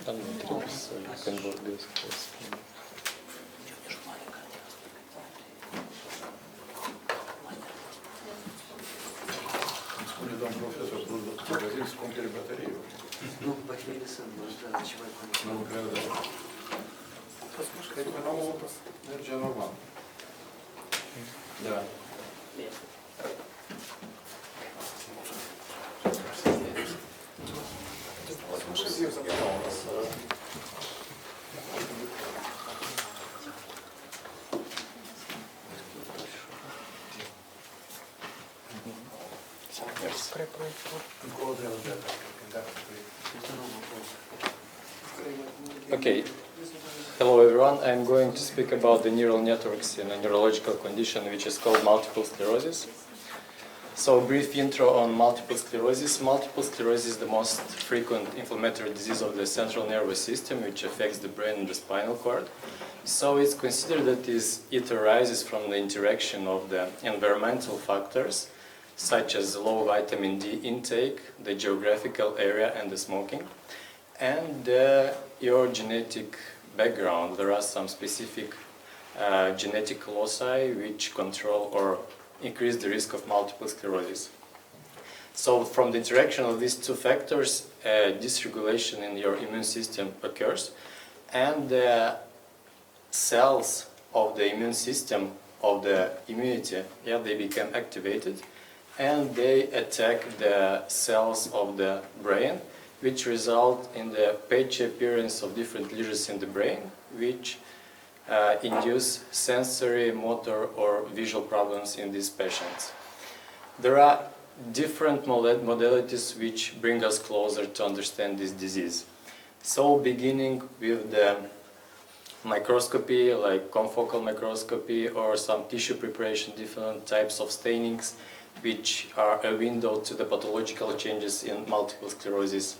Там внутри с конборды. Там профессор магазин с батарею. Ну, батареи сам, да, человек. Ну, да. Посмотрите, на опас. Энергия нормально. Да. Okay. Hello everyone. I'm going to speak about the neural networks in a neurological condition which is called multiple sclerosis. So, brief intro on multiple sclerosis. Multiple sclerosis is the most frequent inflammatory disease of the central nervous system, which affects the brain and the spinal cord. So, it's considered that it arises from the interaction of the environmental factors, such as low vitamin D intake, the geographical area, and the smoking, and your genetic background. There are some specific genetic loci which control or increase the risk of multiple sclerosis. So from the interaction of these two factors, dysregulation in your immune system occurs, and the cells of the immune system, of the immunity, they become activated, and they attack the cells of the brain, which result in the patchy appearance of different lesions in the brain, which induce sensory, motor, or visual problems in these patients. There are different modalities which bring us closer to understand this disease. So, beginning with the microscopy, like confocal microscopy, or some tissue preparation, different types of stainings, which are a window to the pathological changes in multiple sclerosis.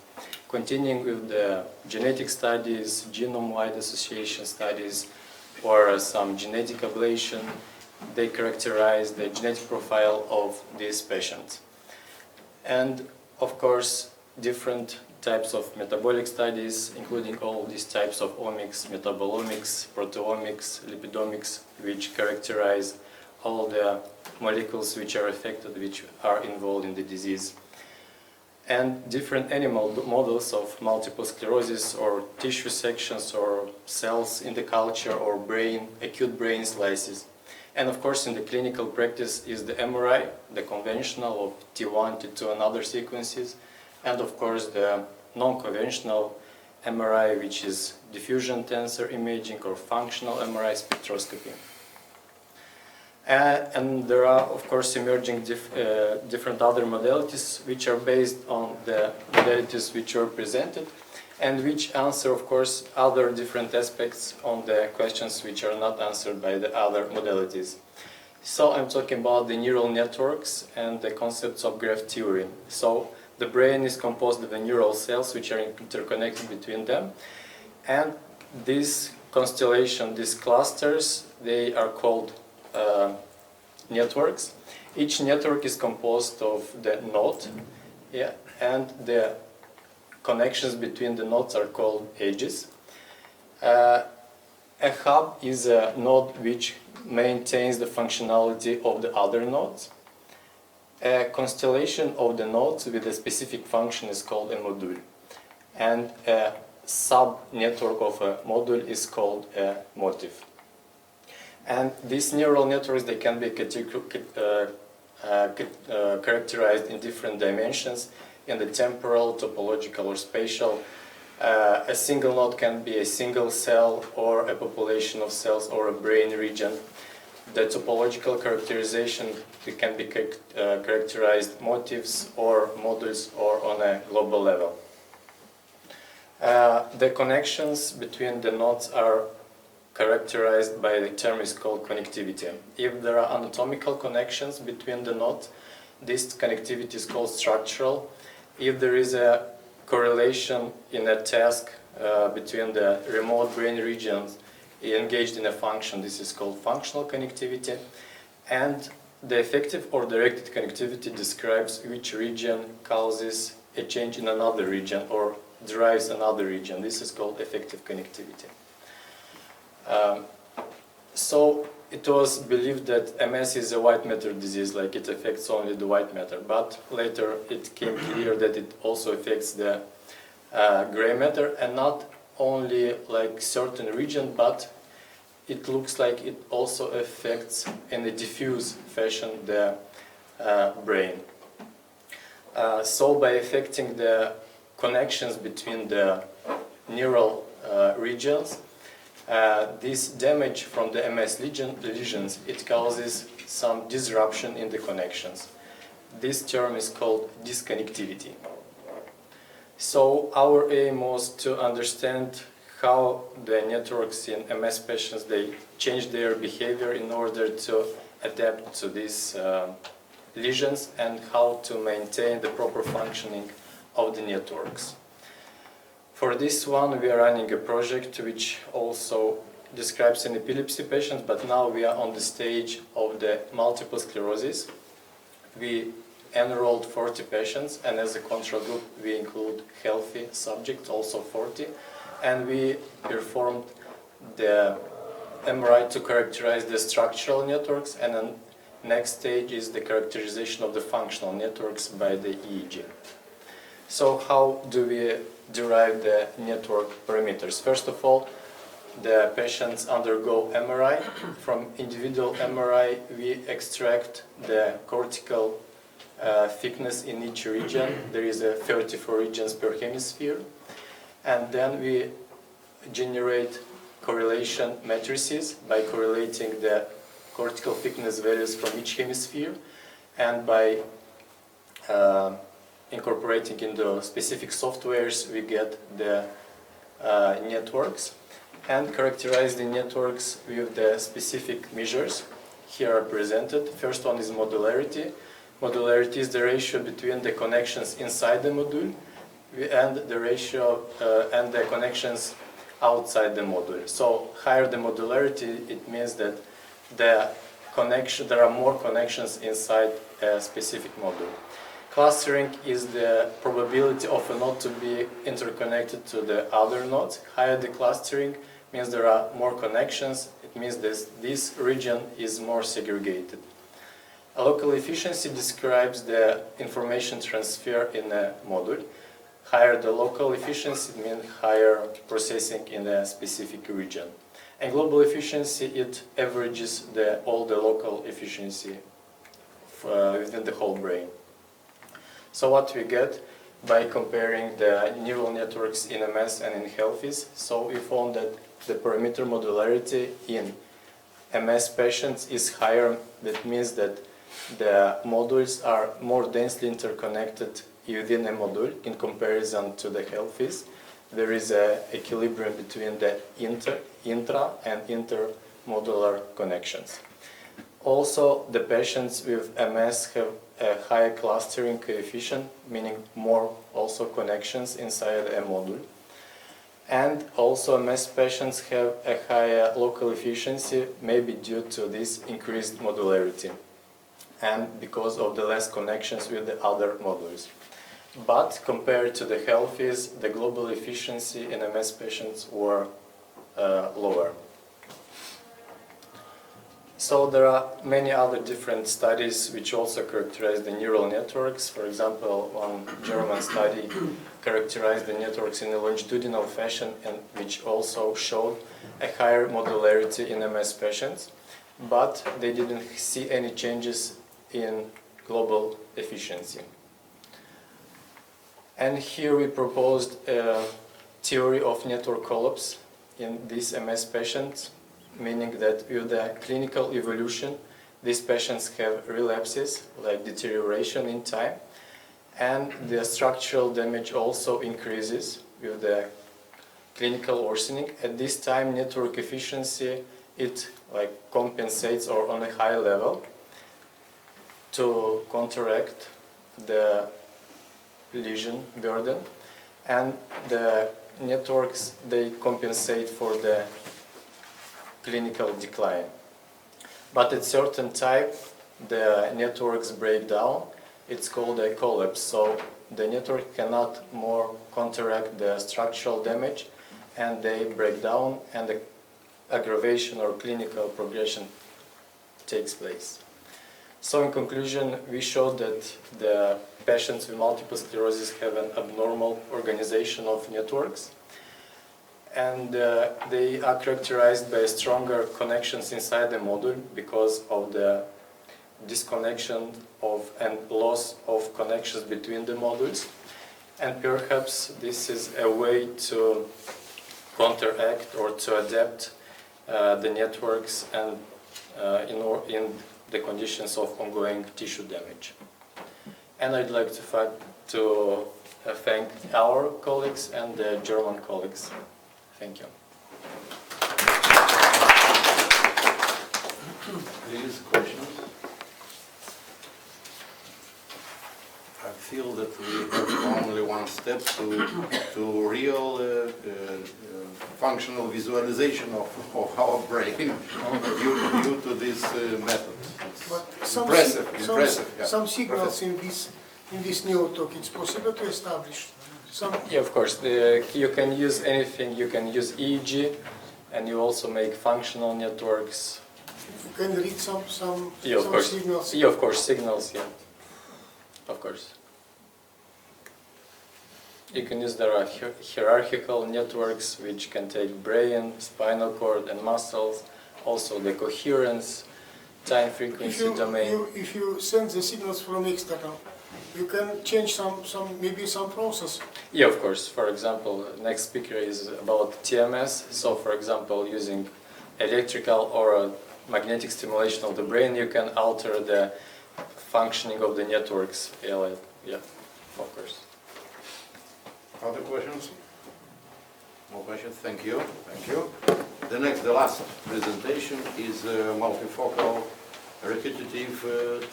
Continuing with the genetic studies, genome-wide association studies, or some genetic ablation, they characterize the genetic profile of these patients. And of course, different types of metabolic studies, including all these types of omics, metabolomics, proteomics, lipidomics, which characterize all the molecules which are affected, which are involved in the disease. And different animal models of multiple sclerosis, or tissue sections, or cells in the culture, or brain, acute brain slices. And of course, in the clinical practice is the MRI, the conventional of T1, T2, and other sequences, and of course the non-conventional MRI, which is diffusion tensor imaging or functional MRI spectroscopy. And there are, of course, emerging different other modalities which are based on the modalities which were presented, and which answer, of course, other different aspects on the questions which are not answered by the other modalities. So I'm talking about the neural networks and the concepts of graph theory. So the brain is composed of the neural cells which are interconnected between them, and this constellation, these clusters, they are called networks. Each network is composed of the node, yeah, and the connections between the nodes are called edges. A hub is a node which maintains the functionality of the other nodes. A constellation of the nodes with a specific function is called a module. And a sub-network of a module is called a motif. And these neural networks, they can be characterized in different dimensions, in the temporal, topological, or spatial. A single node can be a single cell, or a population of cells, or a brain region. The topological characterization can be characterized motifs or modules or on a global level. The connections between the nodes are characterized by the term is called connectivity. If there are anatomical connections between the nodes, this connectivity is called structural. If there is a correlation in a task between the remote brain regions engaged in a function, this is called functional connectivity. And the effective or directed connectivity describes which region causes a change in another region or drives another region. This is called effective connectivity. So it was believed that MS is a white matter disease, like it affects only the white matter, but later it came clear that it also affects the gray matter, and not only like certain region, but it looks like it also affects in a diffuse fashion the brain. So by affecting the connections between the neural regions, this damage from the MS lesions, it causes some disruption in the connections. This term is called disconnectivity. So our aim was to understand how the networks in MS patients, they change their behavior in order to adapt to these lesions, and how to maintain the proper functioning of the networks. For this one, we are running a project which also describes an epilepsy patient, but now we are on the stage of the multiple sclerosis. We enrolled 40 patients, and as a control group, we include healthy subjects, also 40, and we performed the MRI to characterize the structural networks, and then next stage is the characterization of the functional networks by the EEG. So how do we derive the network parameters? First of all, the patients undergo MRI. From individual MRI, we extract the cortical thickness in each region. There is 34 regions per hemisphere. And then we generate correlation matrices by correlating the cortical thickness values from each hemisphere, and by incorporating into specific softwares, we get the networks, and characterize the networks with the specific measures. Here are presented. First one is modularity. Modularity is the ratio between the connections inside the module and the ratio and the connections outside the module. So higher the modularity, it means that there are more connections inside a specific module. Clustering is the probability of a node to be interconnected to the other nodes. Higher the clustering means there are more connections. It means this region is more segregated. A local efficiency describes the information transfer in a module. Higher the local efficiency means higher processing in a specific region. And global efficiency, it averages all the local efficiency within the whole brain. So what we get by comparing the neural networks in MS and in healthies, so we found that the parameter modularity in MS patients is higher. That means that the modules are more densely interconnected within a module in comparison to the healthies. There is an equilibrium between the intra and intermodular connections. Also, the patients with MS have a higher clustering coefficient, meaning more also connections inside a module. And also MS patients have a higher local efficiency, maybe due to this increased modularity. and because of the less connections with the other modules. But compared to the healthies, the global efficiency in MS patients were lower. So there are many other different studies which also characterize the neural networks. For example, one German study characterized the networks in a longitudinal fashion and which also showed a higher modularity in MS patients, but they didn't see any changes in global efficiency. And here we proposed a theory of network collapse in these MS patients, meaning that with the clinical evolution, these patients have relapses, like deterioration in time, and the structural damage also increases with the clinical worsening. At this time, network efficiency, it compensates or on a high level to counteract the lesion burden, and the networks, they compensate for the clinical decline. But at certain type, the networks break down. It's called a collapse. So the network cannot more counteract the structural damage, and they break down, and the aggravation or clinical progression takes place. So in conclusion, we showed that the patients with multiple sclerosis have an abnormal organization of networks, and they are characterized by stronger connections inside the module because of the disconnection of and loss of connections between the modules. And perhaps this is a way to counteract or to adapt the networks and in the conditions of ongoing tissue damage. And I'd like to thank our colleagues and the German colleagues. Thank you. Please, questions? I feel that we have only one step to real functional visualization of our brain due to this method. It's impressive. Yeah. Some signals in this neurotalk, it's possible to establish. Yeah, of course. You can use anything. You can use EEG, and you also make functional networks. You can read some signals. Yeah, of course, signals. Yeah, of course. You can use there are hierarchical networks which can take brain, spinal cord, and muscles. Also the coherence, time frequency domain. If you send the signals from external, you can change maybe some process. Yeah, of course. For example, next speaker is about TMS. So, for example, using electrical or magnetic stimulation of the brain, you can alter the functioning of the networks. Yeah, of course. Other questions? More questions? Thank you. Thank you. The last presentation is multifocal repetitive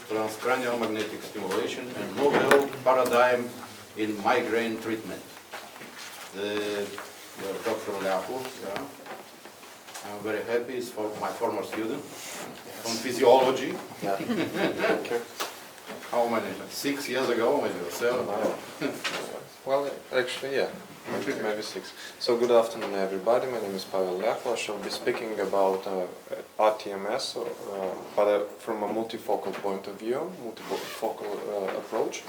transcranial magnetic stimulation and novel paradigm in migraine treatment. Dr. Leacu, yeah. I'm very happy. It's for my former student from physiology. Yeah. Okay. How many? 6 years ago, maybe 7. Well, actually, yeah, maybe 6. So good afternoon, everybody. My name is Pavel Leacu. I shall be speaking about RTMS, but from a multifocal point of view, multifocal approach.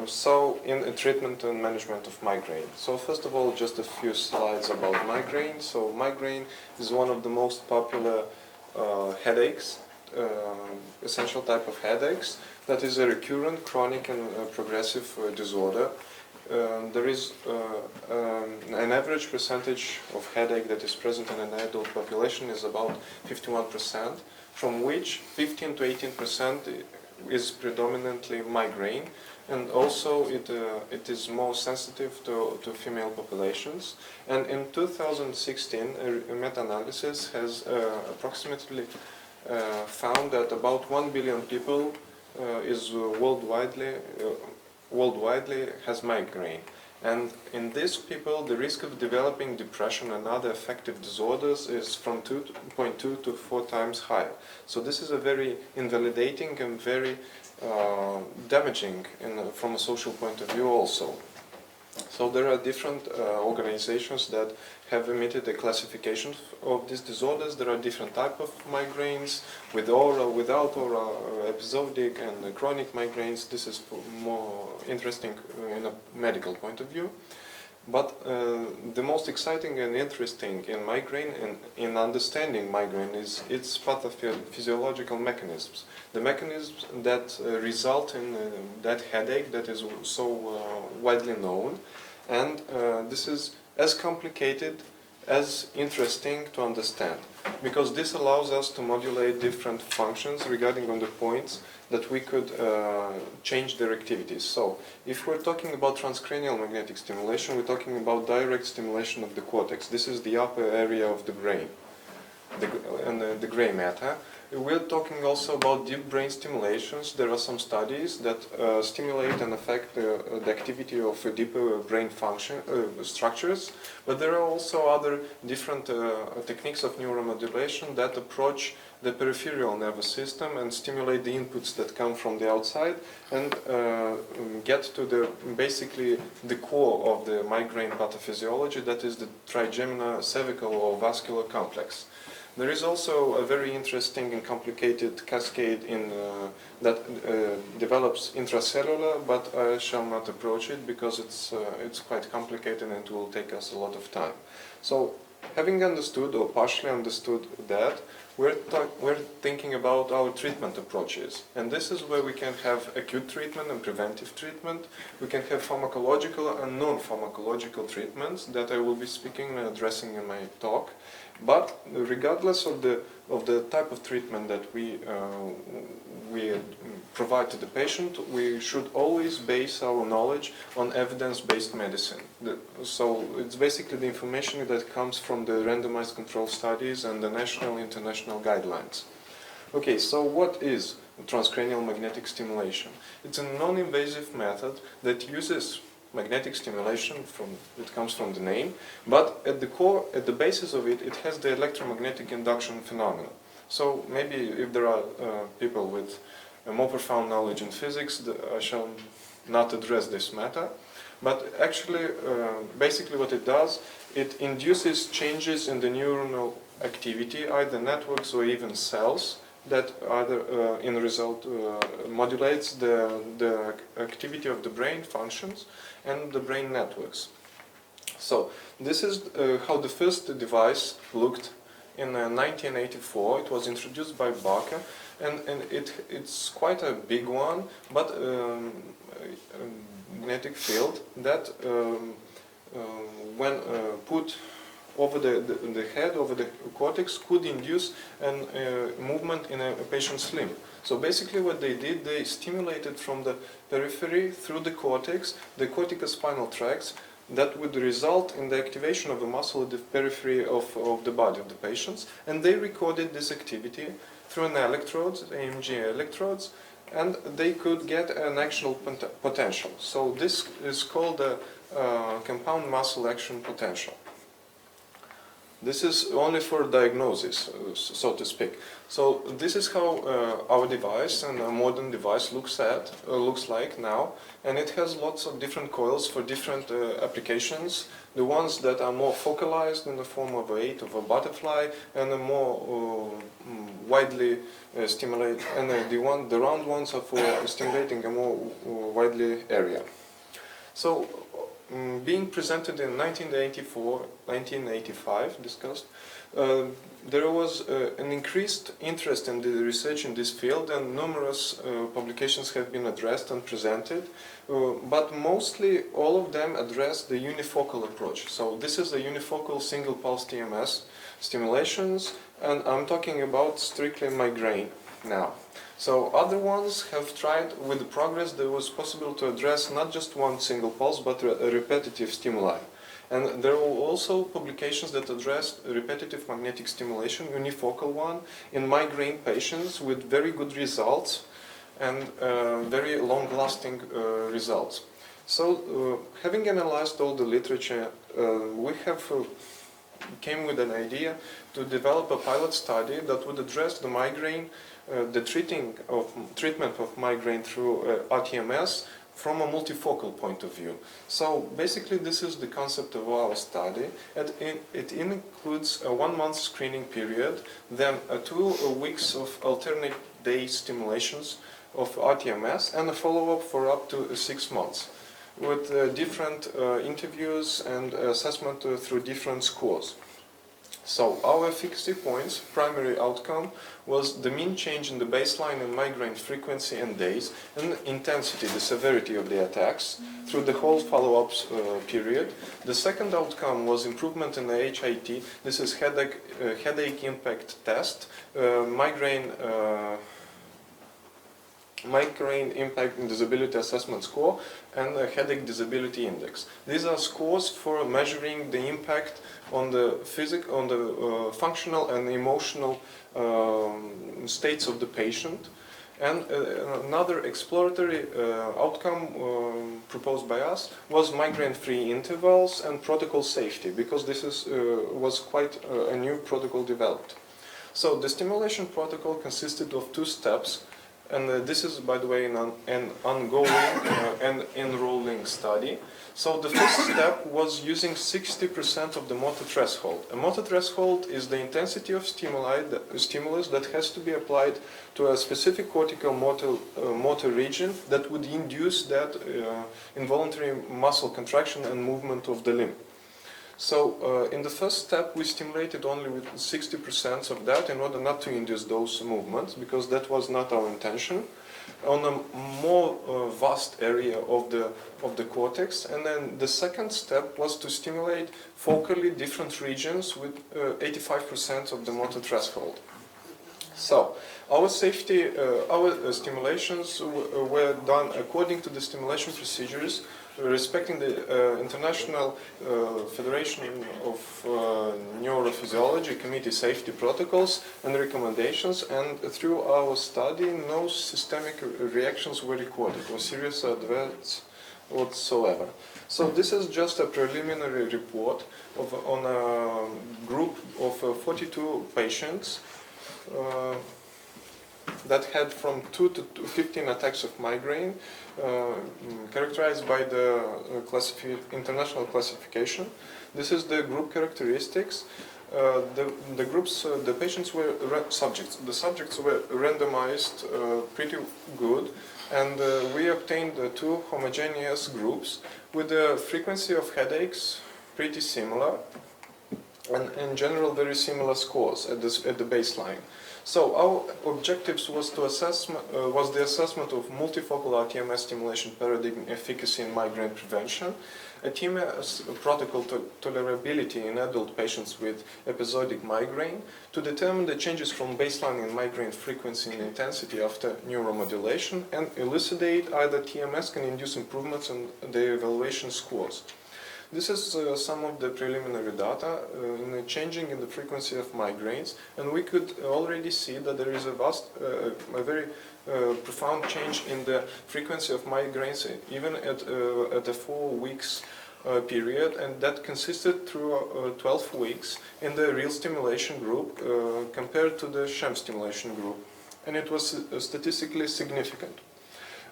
So in treatment and management of migraine. So first of all, just a few slides about migraine. So migraine is one of the most popular headaches, essential type of headaches. That is a recurrent, chronic and progressive disorder. There is an average percentage of headache that is present in an adult population is about 51%, from which 15 to 18% is predominantly migraine, and also it is more sensitive to female populations. And in 2016, a meta-analysis has approximately found that about 1 billion people is worldwidely has migraine. And in these people, the risk of developing depression and other affective disorders is from 2.2 to 4 times higher. So this is a very invalidating and very damaging from a social point of view also. So there are different organizations that have emitted a classification of these disorders. There are different types of migraines, with aura, without aura, episodic and chronic migraines. This is more interesting in a medical point of view. But the most exciting and interesting in migraine and in understanding migraine is its pathophysiological mechanisms. The mechanisms that result in that headache that is so widely known. And this is as complicated as interesting to understand, because this allows us to modulate different functions regarding on the points that we could change their activities. So, if we're talking about transcranial magnetic stimulation, we're talking about direct stimulation of the cortex. This is the upper area of the brain, the gray matter. We're talking also about deep brain stimulations. There are some studies that stimulate and affect the activity of deeper brain function structures, but there are also other different techniques of neuromodulation that approach the peripheral nervous system and stimulate the inputs that come from the outside and get to basically the core of the migraine pathophysiology, that is the trigemina cervical or vascular complex. There is also a very interesting and complicated cascade that develops intracellular, but I shall not approach it because it's quite complicated and it will take us a lot of time. So, having understood or partially understood that, we're thinking about our treatment approaches. And this is where we can have acute treatment and preventive treatment. We can have pharmacological and non-pharmacological treatments that I will be speaking and addressing in my talk. But regardless of the type of treatment that we provide to the patient, we should always base our knowledge on evidence-based medicine. So it's basically the information that comes from the randomized control studies and the national and international guidelines. Okay, so what is transcranial magnetic stimulation? It's a non-invasive method that uses magnetic stimulation, it comes from the name, but at the core, at the basis of it, it has the electromagnetic induction phenomenon. So maybe if there are people with a more profound knowledge in physics, I shall not address this matter, but actually, basically what it does, it induces changes in the neuronal activity, either networks or even cells, that either in result modulates the activity of the brain functions and the brain networks. So this is how the first device looked in 1984. It was introduced by Baca, and it's quite a big one, but magnetic field that when put over the head, over the cortex, could induce a movement in a patient's limb. So basically what they did, they stimulated from the periphery through the cortex, the corticospinal tracts, that would result in the activation of a muscle at the periphery of the body of the patients, and they recorded this activity through an electrodes, AMG electrodes, and they could get an actionable potential. So this is called the compound muscle action potential. This is only for diagnosis, so to speak. So this is how our device and a modern device looks like now, and it has lots of different coils for different applications. The ones that are more focalized in the form of a butterfly, and a more widely stimulate, and the round ones are for stimulating a more widely area. So, being presented in 1985, discussed, there was an increased interest in the research in this field, and numerous publications have been addressed and presented, but mostly all of them address the unifocal approach. So this is the unifocal single pulse TMS stimulations, and I'm talking about strictly migraine now. So other ones have tried, with the progress, that it was possible to address not just one single pulse, but a repetitive stimuli. And there were also publications that addressed repetitive magnetic stimulation, unifocal one, in migraine patients with very good results and very long-lasting results. So, having analyzed all the literature, we have came with an idea to develop a pilot study that would address the migraine, the treatment of migraine through RTMS from a multifocal point of view. So basically this is the concept of our study, and it includes a 1-month screening period, then 2 weeks of alternate day stimulations of RTMS, and a follow-up for up to 6 months with different interviews and assessment through different scores. So our efficacy points, primary outcome, was the mean change in the baseline in migraine frequency and days, and intensity, the severity of the attacks, through the whole follow-up period. The second outcome was improvement in the HIT, this is headache impact test, migraine impact and disability assessment score, and a headache disability index. These are scores for measuring the impact on the functional and emotional states of the patient. And another exploratory outcome proposed by us was migraine-free intervals and protocol safety, because this was quite a new protocol developed. So the stimulation protocol consisted of 2 steps. And this is, by the way, an ongoing and enrolling study. So the first step was using 60% of the motor threshold. A motor threshold is the intensity of stimulus that has to be applied to a specific cortical motor region that would induce that involuntary muscle contraction and movement of the limb. So in the first step we stimulated only with 60% of that in order not to induce those movements, because that was not our intention, on a more vast area of the cortex. And then the second step was to stimulate focally different regions with 85% of the motor threshold. So our stimulations were done according to the stimulation procedures, respecting the International Federation of Neurophysiology Committee safety protocols and recommendations, and through our study no systemic reactions were recorded or serious adverse whatsoever. So this is just a preliminary report on a group of 42 patients that had from 2 to 15 attacks of migraine, characterized by the international classification. This is the group characteristics. The patients were subjects. The subjects were randomized pretty good, and we obtained 2 homogeneous groups with the frequency of headaches pretty similar, and in general very similar scores at the baseline. So our objectives was the assessment of multifocal RTMS stimulation paradigm efficacy in migraine prevention, a TMS protocol tolerability in adult patients with episodic migraine, to determine the changes from baseline in migraine frequency and intensity after neuromodulation, and elucidate either TMS can induce improvements in the evaluation scores. This is some of the preliminary data in changing in the frequency of migraines, and we could already see that there is a very profound change in the frequency of migraines even at a 4 weeks period, and that consisted through 12 weeks in the real stimulation group compared to the sham stimulation group, and it was statistically significant.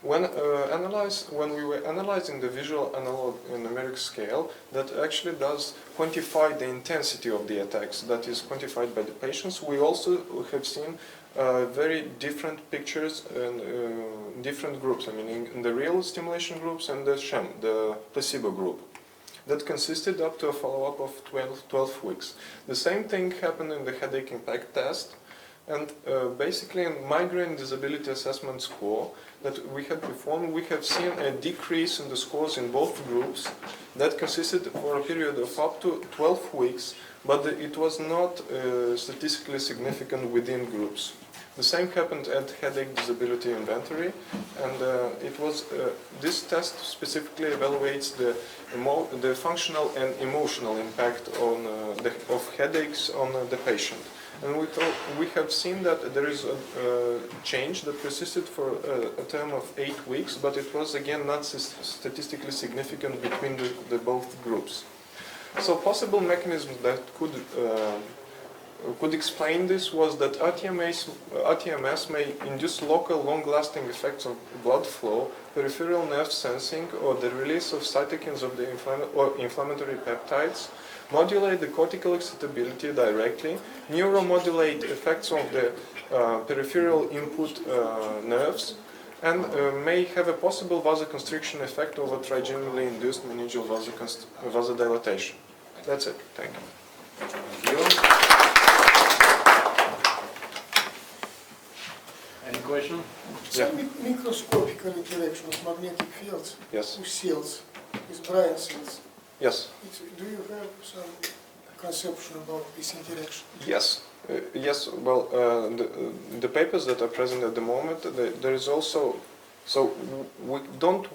When we were analyzing the visual analog numeric scale, that actually does quantify the intensity of the attacks, that is quantified by the patients, we also have seen very different pictures in different groups, I mean in the real stimulation groups and the sham, the placebo group, that consisted up to a follow-up of 12 weeks. The same thing happened in the headache impact test, and basically in migraine disability assessment score that we had performed, we have seen a decrease in the scores in both groups that consisted for a period of up to 12 weeks, but it was not statistically significant within groups. The same happened at headache disability inventory, and this test specifically evaluates the functional and emotional impact of headaches on the patient. And we have seen that there is a change that persisted for a term of 8 weeks, but it was again not statistically significant between the both groups. So possible mechanisms that could explain this was that RTMS may induce local long-lasting effects of blood flow, peripheral nerve sensing, or the release of cytokines of the inflammatory peptides, modulate the cortical excitability directly, neuromodulate effects of the peripheral input nerves, and may have a possible vasoconstriction effect over trigeminally induced meningeal vasodilatation. That's it. Thank you. Thank you. Any question? Some microscopical interactions, magnetic fields, Yes. with cells, with Bryan cells. Yes. Do you have some conception about this interaction? Yes. Yes. Well, the papers that are present at the moment, there is also. So we don't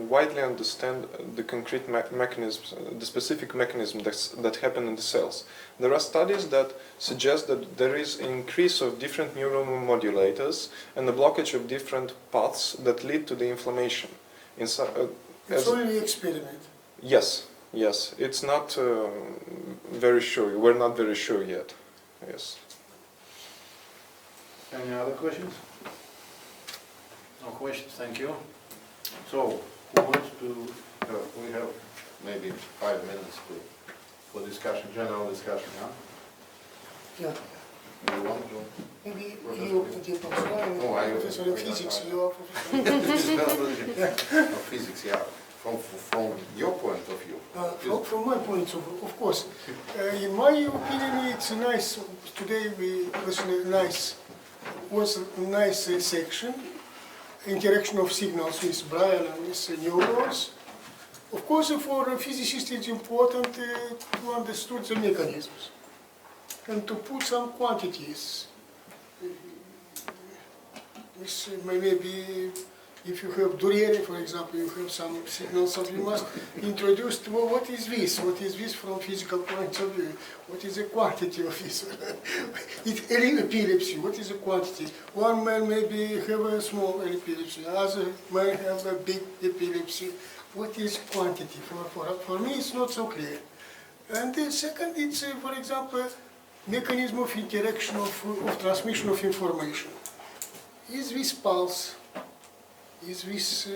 widely understand the concrete mechanisms, the specific mechanisms that happen in the cells. There are studies that suggest that there is an increase of different neuromodulators and the blockage of different paths that lead to the inflammation. It's only experiment. Yes, yes. It's not very sure. We're not very sure yet. Yes. Any other questions? No questions, thank you. So, who wants to, we have maybe 5 minutes for discussion, general discussion, yeah? Yeah. You want to? Maybe you, Oh, I- professor of physics, you are professor. Of physics, yeah. From your point of view. From my point of course, in my opinion, it's a nice. Today we was a nice section, interaction of signals with Bryan and with neurons. Of course, for a physicist, it's important to understand the mechanisms and to put some quantities. This maybe. If you have Duryea, for example, you have some signals, so you must introduce, well, what is this? What is this from physical point of view? What is the quantity of this? Epilepsy, what is the quantity? One man maybe have a small epilepsy, other man have a big epilepsy. What is quantity? For me, it's not so clear. And the second, it's, for example, mechanism of interaction of transmission of information. Is this pulse? Is this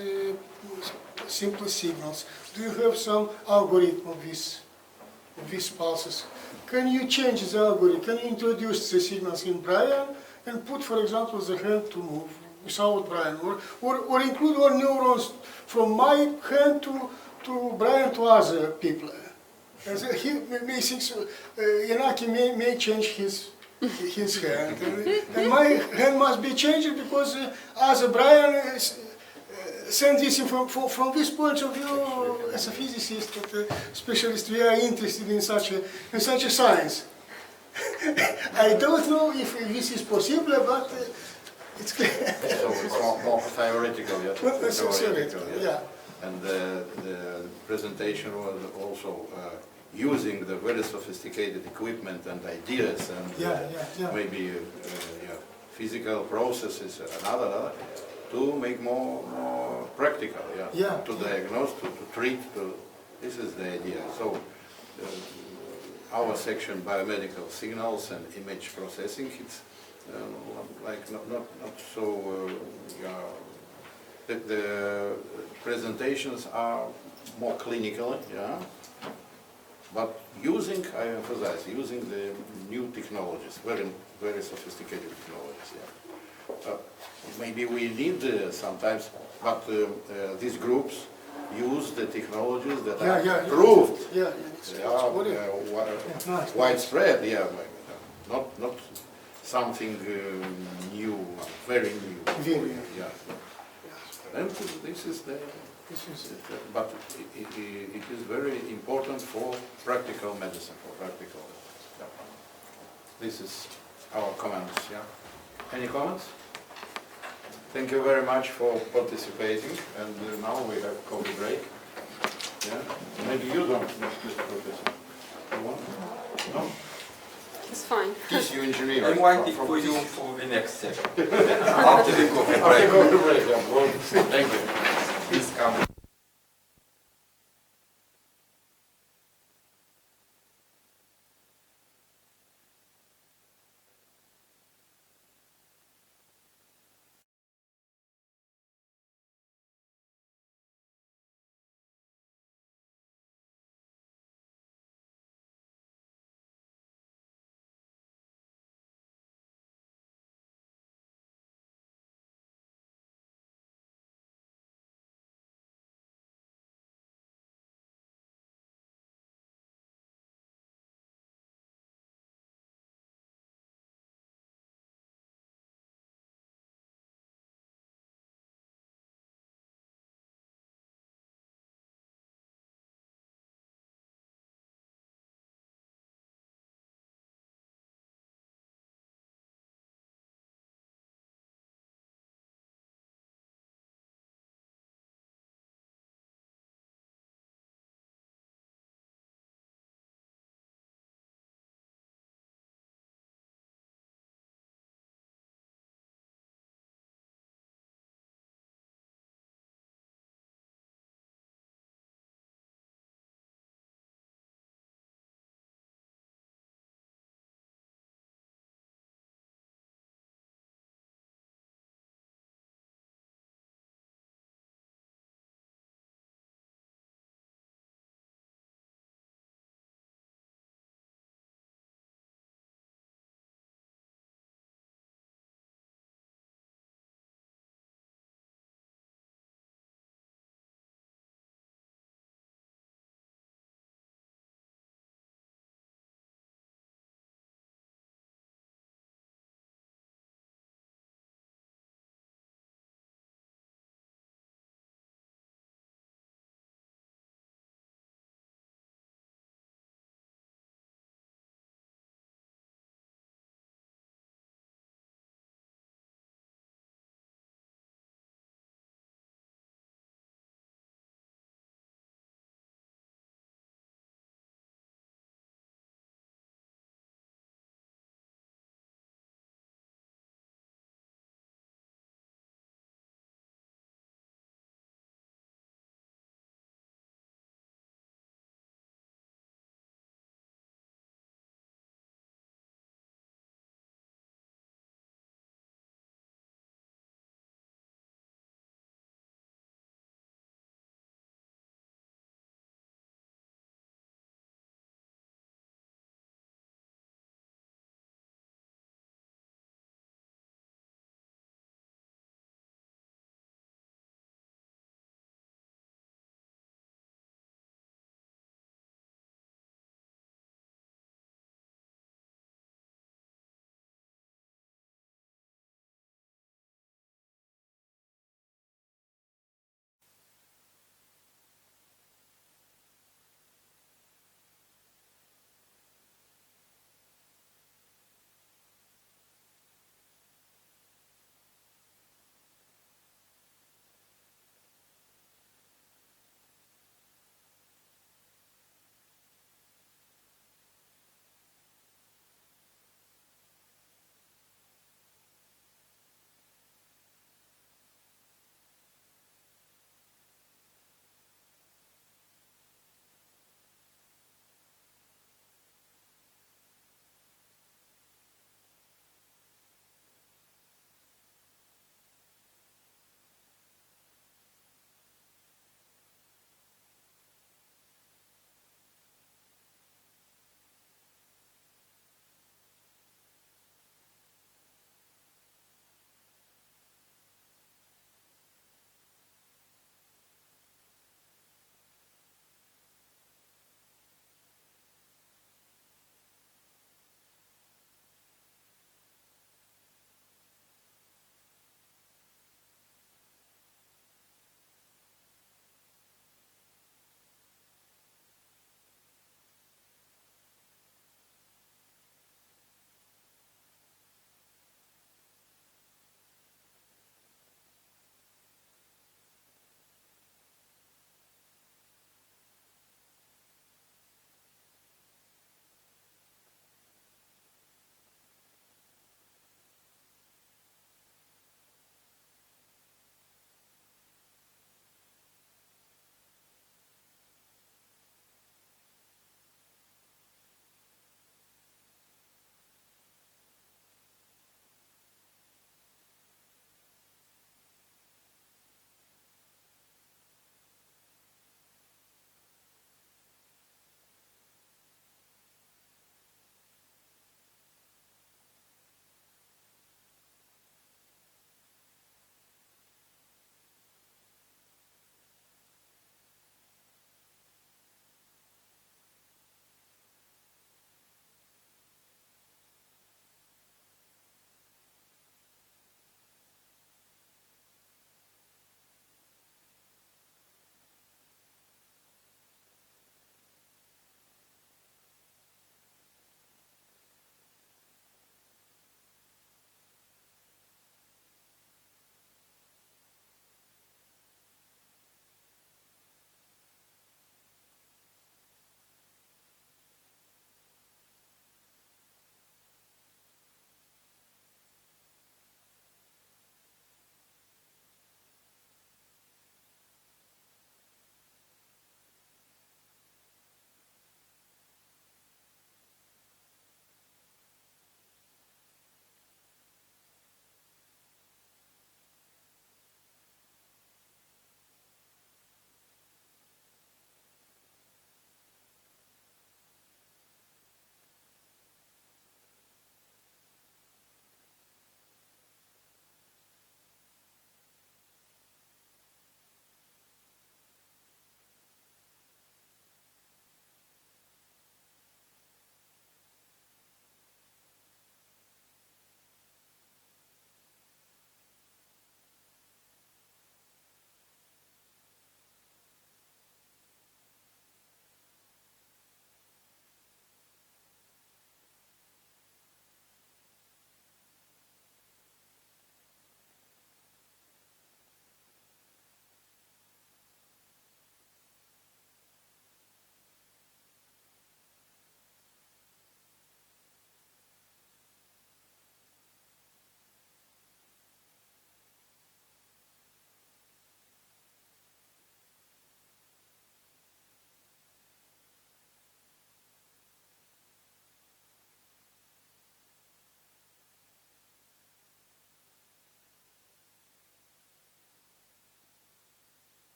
simple signals? Do you have some algorithm of these pulses? Can you change the algorithm? Can you introduce the signals in Bryan and put, for example, the hand to move without Bryan? Or include all neurons from my hand to Bryan to other people? And he may think so, Yanaki may change his hand. And my hand must be changed because other Bryan send this from this point of view, as a physicist, a specialist, we are interested in such a science. I don't know if this is possible, but it's clear. So it's more theoretical, yeah? Theoretical, yeah. And the presentation was also using the very sophisticated equipment and ideas and maybe physical processes, another. To make more practical, to diagnose, to treat, this is the idea. So, our section, biomedical signals and image processing, it's like not so, the presentations are more clinical, but using, I emphasize, using the new technologies, very sophisticated technologies, maybe we need sometimes, but these groups use the technologies that are proved, widespread, not something new, very new. And this is but it is very important for practical medicine, This is our comments, Any comments? Thank you very much for participating, and now we have coffee break. Maybe you don't, Mr. Professor. You want? No? It's fine. tissue engineering. I'm waiting for you for the next step. After the coffee break. Thank you. Please come.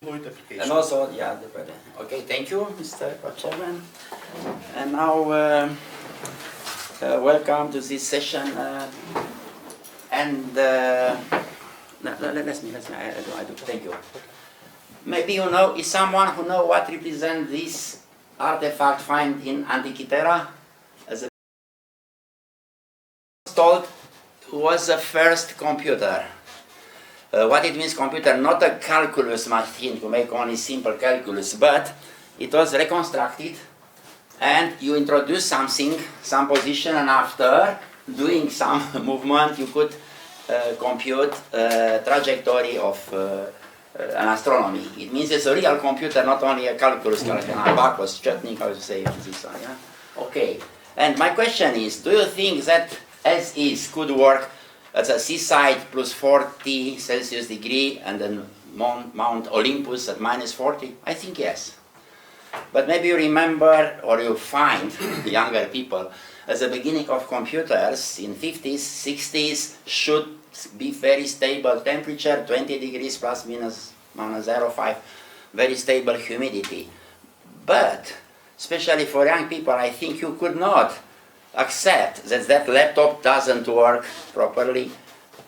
And also, yeah, okay, thank you, Mr. Chairman. And now, welcome to this session. Let me, I do, thank you. Maybe you know, is someone who know what represents this artifact found in Antikythera? As a told, was the first computer. What it means computer, not a calculus machine to make only simple calculus, but it was reconstructed and you introduce something, some position, and after doing some movement you could compute trajectory of an astronomy. It means it's a real computer, not only a calculus, like an abacus, chutney, how to say this one, yeah? Okay, and my question is, do you think that as is could work at the seaside plus 40 Celsius degree and then Mount Olympus at minus 40? I think yes. But maybe you remember or you find, the younger people, at the beginning of computers in 50s, 60s should be very stable temperature, 20 degrees plus minus 0.5, very stable humidity. But, especially for young people, I think you could not accept that that laptop doesn't work properly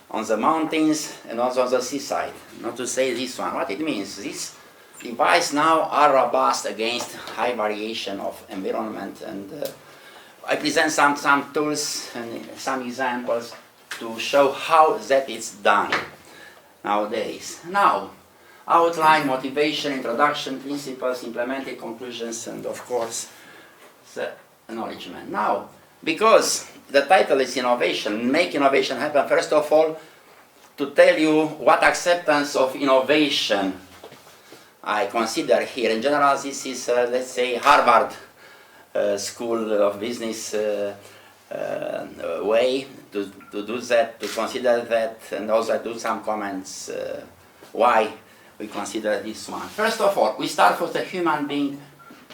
on the mountains and also on the seaside. Not to say this one. What it means, this device now are robust against high variation of environment, and I present some tools and some examples to show how that is done nowadays. Now, outline, motivation, introduction, principles, implemented conclusions, and of course, the acknowledgement. Now, because the title is innovation, make innovation happen, first of all, to tell you what acceptance of innovation I consider here. In general, this is, let's say, Harvard School of Business way to do that, to consider that, and also do some comments why we consider this one. First of all, we start with the human being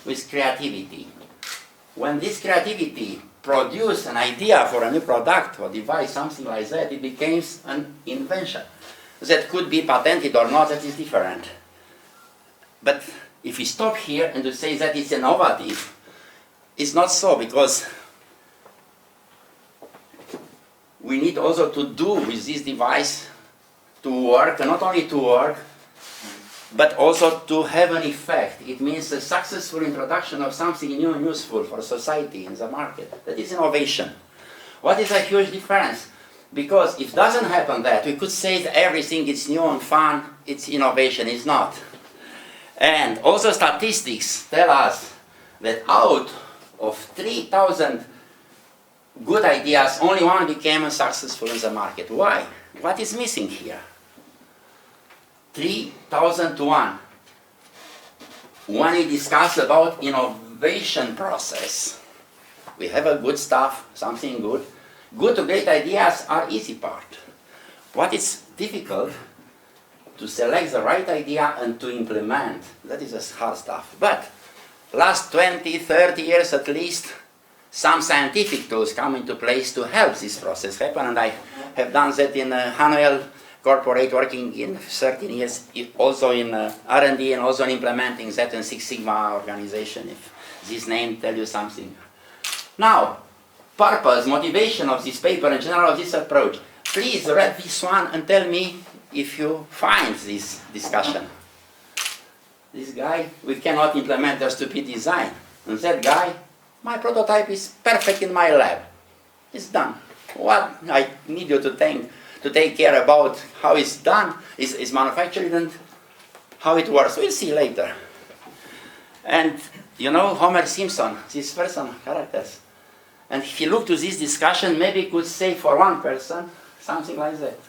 with creativity. When this creativity produce an idea for a new product or device, something like that, it becomes an invention. That could be patented or not, that is different. But if we stop here and to say that it's innovative, it's not so, because we need also to do with this device to work, and not only to work, but also to have an effect. It means a successful introduction of something new and useful for society in the market. That is innovation. What is a huge difference? Because if it doesn't happen that, we could say that everything is new and fun, it's innovation. It's not. And also statistics tell us that out of 3,000 good ideas, only one became successful in the market. Why? What is missing here? 3,000 to 1. When we discuss about innovation process, we have a good stuff, something good. Good to great ideas are easy part. What is difficult, to select the right idea and to implement, that is the hard stuff. But last 20, 30 years at least, some scientific tools come into place to help this process happen, and I have done that in Hanuel corporate, working in 13 years, also in R&D and also in implementing that in Six Sigma organization, if this name tells you something. Now, purpose, motivation of this paper, in general of this approach. Please read this one and tell me if you find this discussion. This guy, we cannot implement a stupid design. And that guy, my prototype is perfect in my lab. It's done. What I need you to take care about how it's done, is manufactured, and how it works. We'll see later. And you know Homer Simpson, this person, characters. And if you look to this discussion, maybe could say for one person, something like that.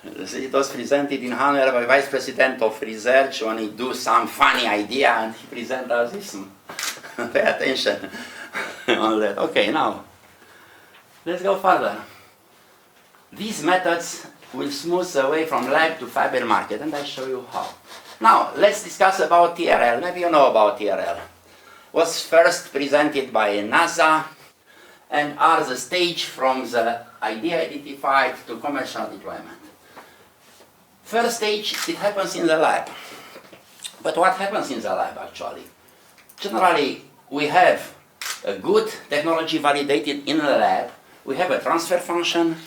It was presented in Hanover by Vice President of Research when he do some funny idea and he present us this. Pay attention on that. Okay, now, let's go further. These methods will smooth the way from lab to fiber market, and I show you how. Now, let's discuss about TRL. Maybe you know about TRL. Was first presented by NASA and are the stage from the idea identified to commercial deployment. First stage, it happens in the lab. But what happens in the lab actually? Generally, we have a good technology validated in the lab. We have a transfer function,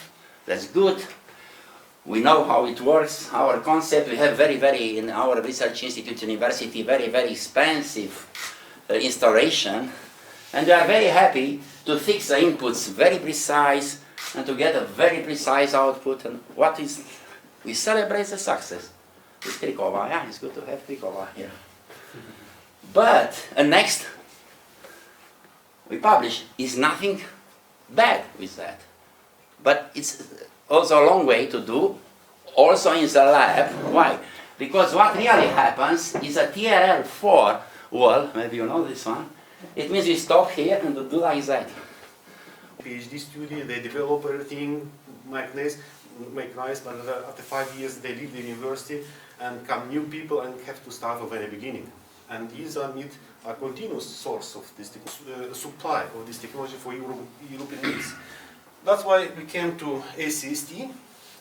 that's good. We know how it works, our concept. We have very, in our research institute, university, very expensive installation. And we are very happy to fix the inputs very precise and to get a very precise output. And what is, we celebrate the success. It's Krikova, yeah, it's good to have Krikova here. But next, we publish, is nothing bad with that. But it's also a long way to do, also in the lab. Why? Because what really happens is a TRL4 wall, maybe you know this one. It means we stop here and do like that. PhD student, they develop everything, make nice, but after 5 years they leave the university and come new people and have to start from the very beginning. And these are need a continuous source of this supply of this technology for European needs. That's why we came to ACST,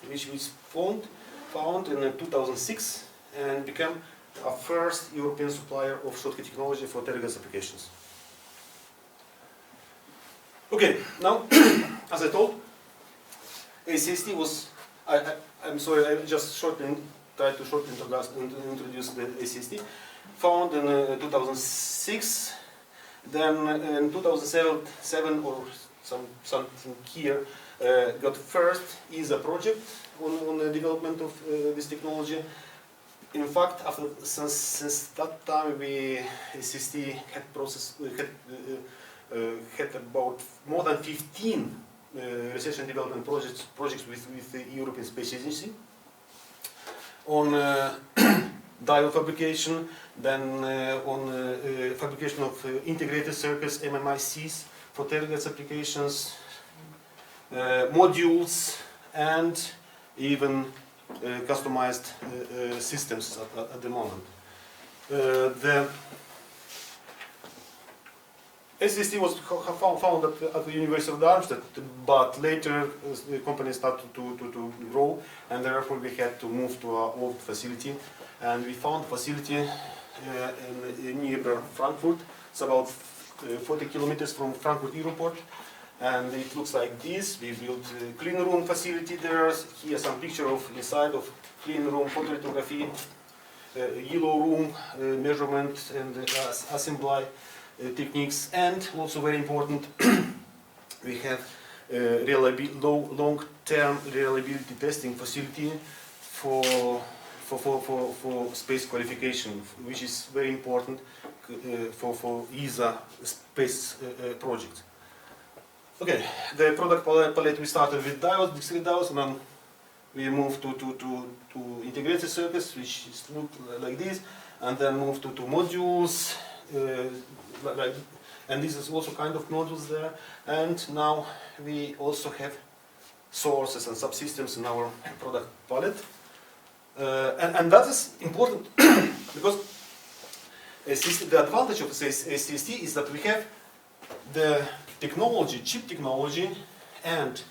which was found in 2006 and became a first European supplier of shortcut technology for telegas applications. Okay, now, as I told, ACST was, I'm sorry, I just tried to shortly introduce the ACST. Found in 2006, then in 2007 or something here, got first ESA project on the development of this technology. In fact, since that time, ACST had about more than 15 research and development projects with the European Space Agency on diode fabrication, then on fabrication of integrated circuits, MMICs, for telegas applications, modules, and even customized systems at the moment. The ACST was found at the University of Darmstadt, but later the company started to grow, and therefore we had to move to our old facility. And we found a facility in near Frankfurt. It's about 40 kilometers from Frankfurt airport, and it looks like this. We built a clean room facility there. Here's some picture of inside of clean room photolithography, yellow room measurement and assembly techniques, and also very important, we have long-term reliability testing facility for space qualification, which is very important for ESA space projects. Okay, the product palette, we started with diodes, discrete diodes, and then we moved to integrated circuits, which look like this, and then moved to modules, and this is also kind of modules there. And now we also have sources and subsystems in our product palette. And that is important because the advantage of ACST is that we have the technology, chip technology, and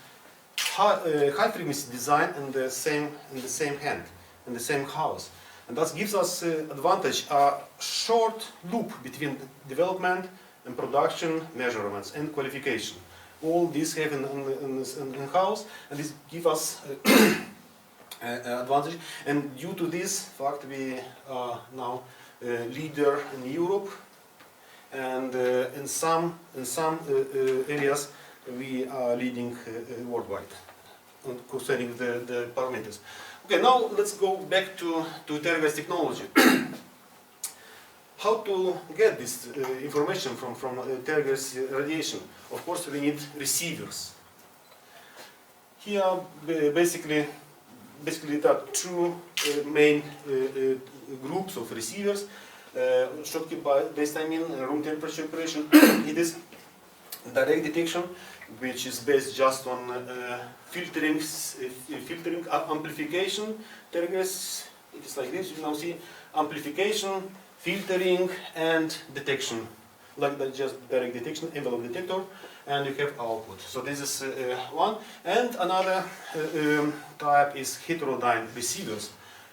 high frequency design in the same hand, in the same house, and that gives us advantage, a short loop between development and production, measurements and qualification. All these have in house, and this gives us advantage. And due to this fact, we are now leader in Europe, and in some areas we are leading worldwide concerning the parameters. Okay, now let's go back to telegas technology. How to get this information from telegas radiation? Of course, we need receivers. Here, basically there are two main groups of receivers. Shortcut-based, I mean, room temperature operation. It is direct detection, which is based just on filtering, amplification. Telegas, it is like this. You now see amplification, filtering, and detection. Like that, just direct detection, envelope detector, and you have output. So this is one. And another type is heterodyne receivers,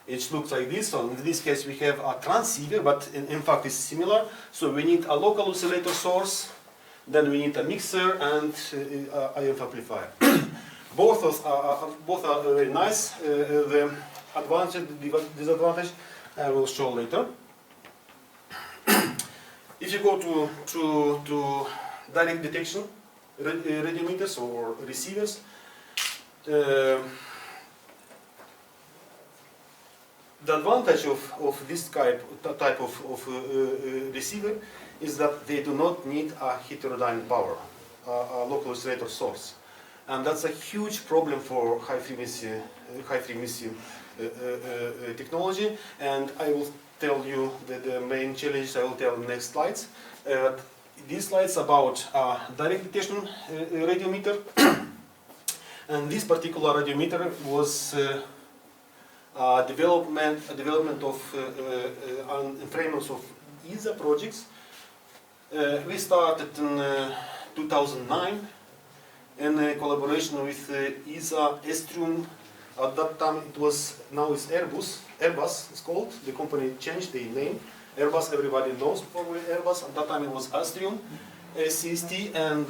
it looks like this. So in this case, we have a transceiver, but in fact it's similar. So we need a local oscillator source, then we need a mixer and IF amplifier. Both are very nice. The advantage, the disadvantage, I will show later. If you go to direct detection radiometers or receivers, the advantage of this type of receiver is that they do not need a heterodyne power, a local oscillator source. And that's a huge problem for high frequency technology. And I will tell you the main challenges. I will tell in the next slides. These slides about direct detection radiometer. And this particular radiometer was development of frameworks of ESA projects. We started in 2009 in collaboration with ESA Estrium. At that time it was, now it's Airbus it's called. The company changed the name. Airbus, everybody knows probably Airbus. At that time it was Astrium, CST, and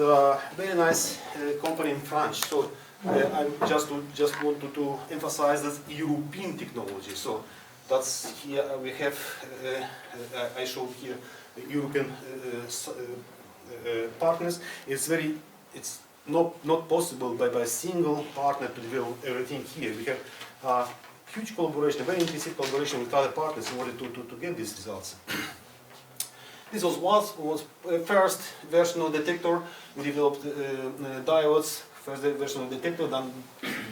very nice company in France. So I just wanted to emphasize that European technology. So that's here we have. I showed here European partners. It's not possible by a single partner to develop everything here. We have huge collaboration, very intensive collaboration with other partners in order to get these results. This was first version of detector. We developed diodes. First version of detector, then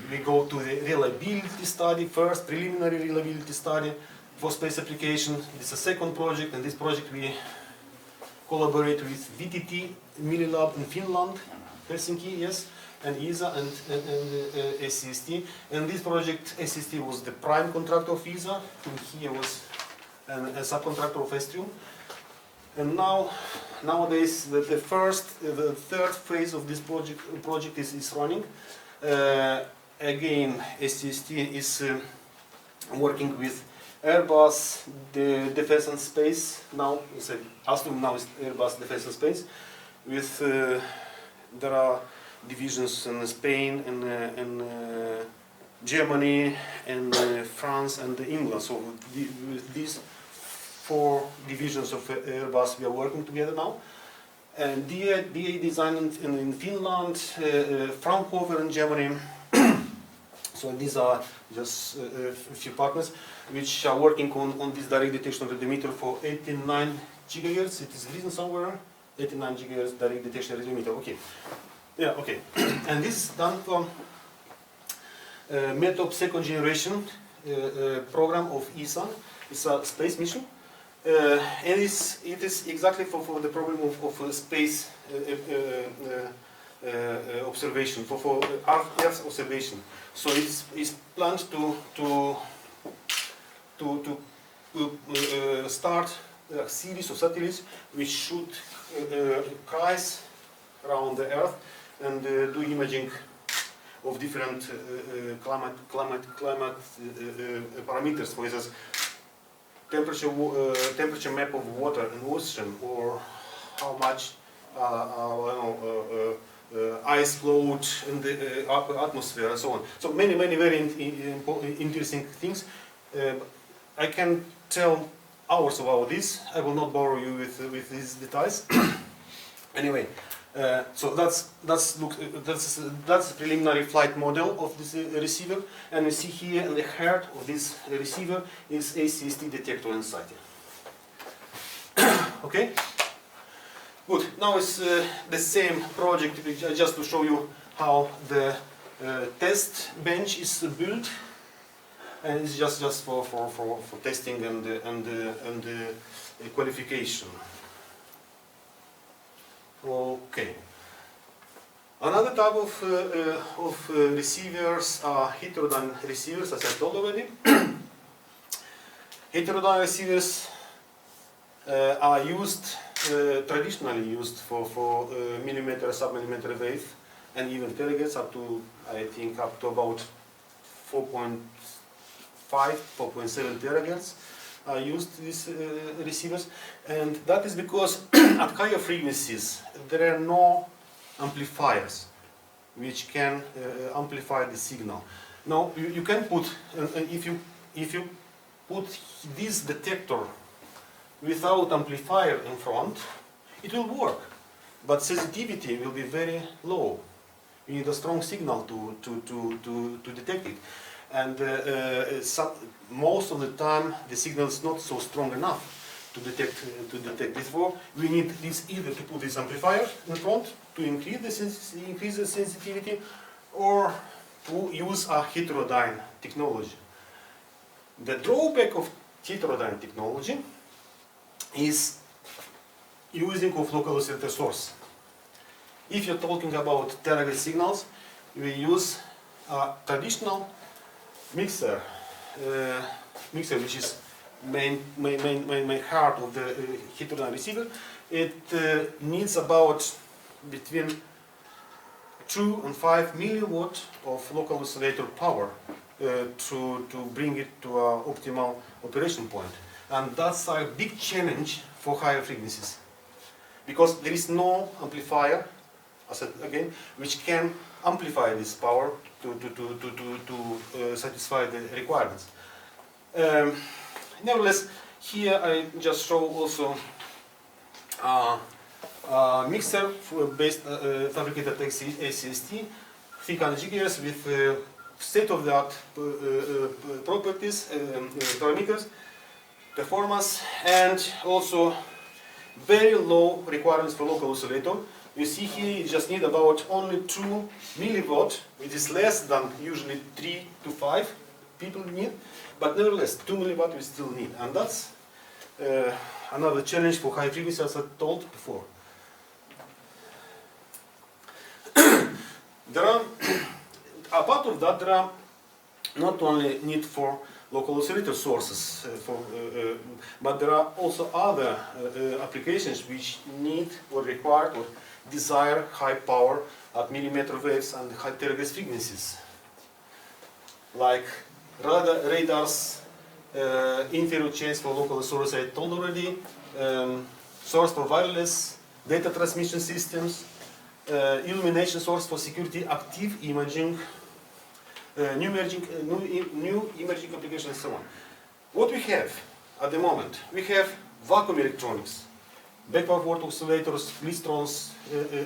we go to the reliability study, first preliminary reliability study for space application. This is a second project, and this project we collaborate with VTT Mililab in Finland, Helsinki, yes, and ESA and SCST. And this project, SCST was the prime contractor of ESA, and here was a subcontractor of Estrium. And nowadays, the third phase of this project is running. Again, SCST is working with Airbus, the Defense and Space. Now, Astrium now is Airbus Defense and Space. With there are divisions in Spain and Germany and France and England. So with these 4 divisions of Airbus, we are working together now. And DA design in Finland, Fraunhofer in Germany. So these are just a few partners which are working on this direct detection radiometer for 89 gigahertz. It is written somewhere. 89 gigahertz direct detection radiometer. Okay. Yeah. Okay. And this is done from METOP second generation program of ESA. It's a space mission. And it is exactly for the problem of space observation, for Earth observation. So it's planned to start a series of satellites which should cruise around the Earth and do imaging of different climate parameters. For instance, temperature map of water in ocean, or how much ice float in the atmosphere, and so on. So many very interesting things. I can tell hours about this. I will not bore you with these details. Anyway, so that's the preliminary flight model of this receiver, and you see here in the heart of this receiver is a CST detector inside. Okay. Good. Now it's the same project, just to show you how the test bench is built, and it's just for testing and qualification. Okay. Another type of receivers are heterodyne receivers, as I told already. Heterodyne receivers are used, traditionally used for millimeter, sub-millimeter wave, and even terahertz up to, I think, up to about 4.5 4.7 terahertz are used these receivers, and that is because at higher frequencies there are no amplifiers which can amplify the signal. Now you can put, if you put this detector without amplifier in front, it will work, but sensitivity will be very low. You need a strong signal to detect it, and most of the time the signal is not so strong enough to detect. Therefore, we need this either to put this amplifier in front to increase the sensitivity, or to use a heterodyne technology. The drawback of heterodyne technology is using of local oscillator source. If you're talking about terahertz signals, we use a traditional mixer, which is main heart of the heterodyne receiver. It needs about between 2 and 5 milliwatt of local oscillator power to bring it to an optimal operation point. And that's a big challenge for higher frequencies, because there is no amplifier, I said again, which can amplify this power to satisfy the requirements. Nevertheless, here I just show also mixer based fabricated ACST, 300 GHz with state-of-the-art properties, parameters, performance, and also very low requirements for local oscillator. You see here you just need about only 2 milliwatt, which is less than usually 3 to 5 people need, but nevertheless 2 milliwatt we still need, and that's another challenge for high frequency, as I told before. There are, apart of that, there are not only need for local oscillator sources, but there are also other applications which need or require or desire high power at millimeter waves and high terahertz frequencies, like radars, infrared chains for local source I told already, source for wireless data transmission systems, illumination source for security, active imaging, new imaging applications, and so on. What we have at the moment, we have vacuum electronics, backward oscillators, lystrons,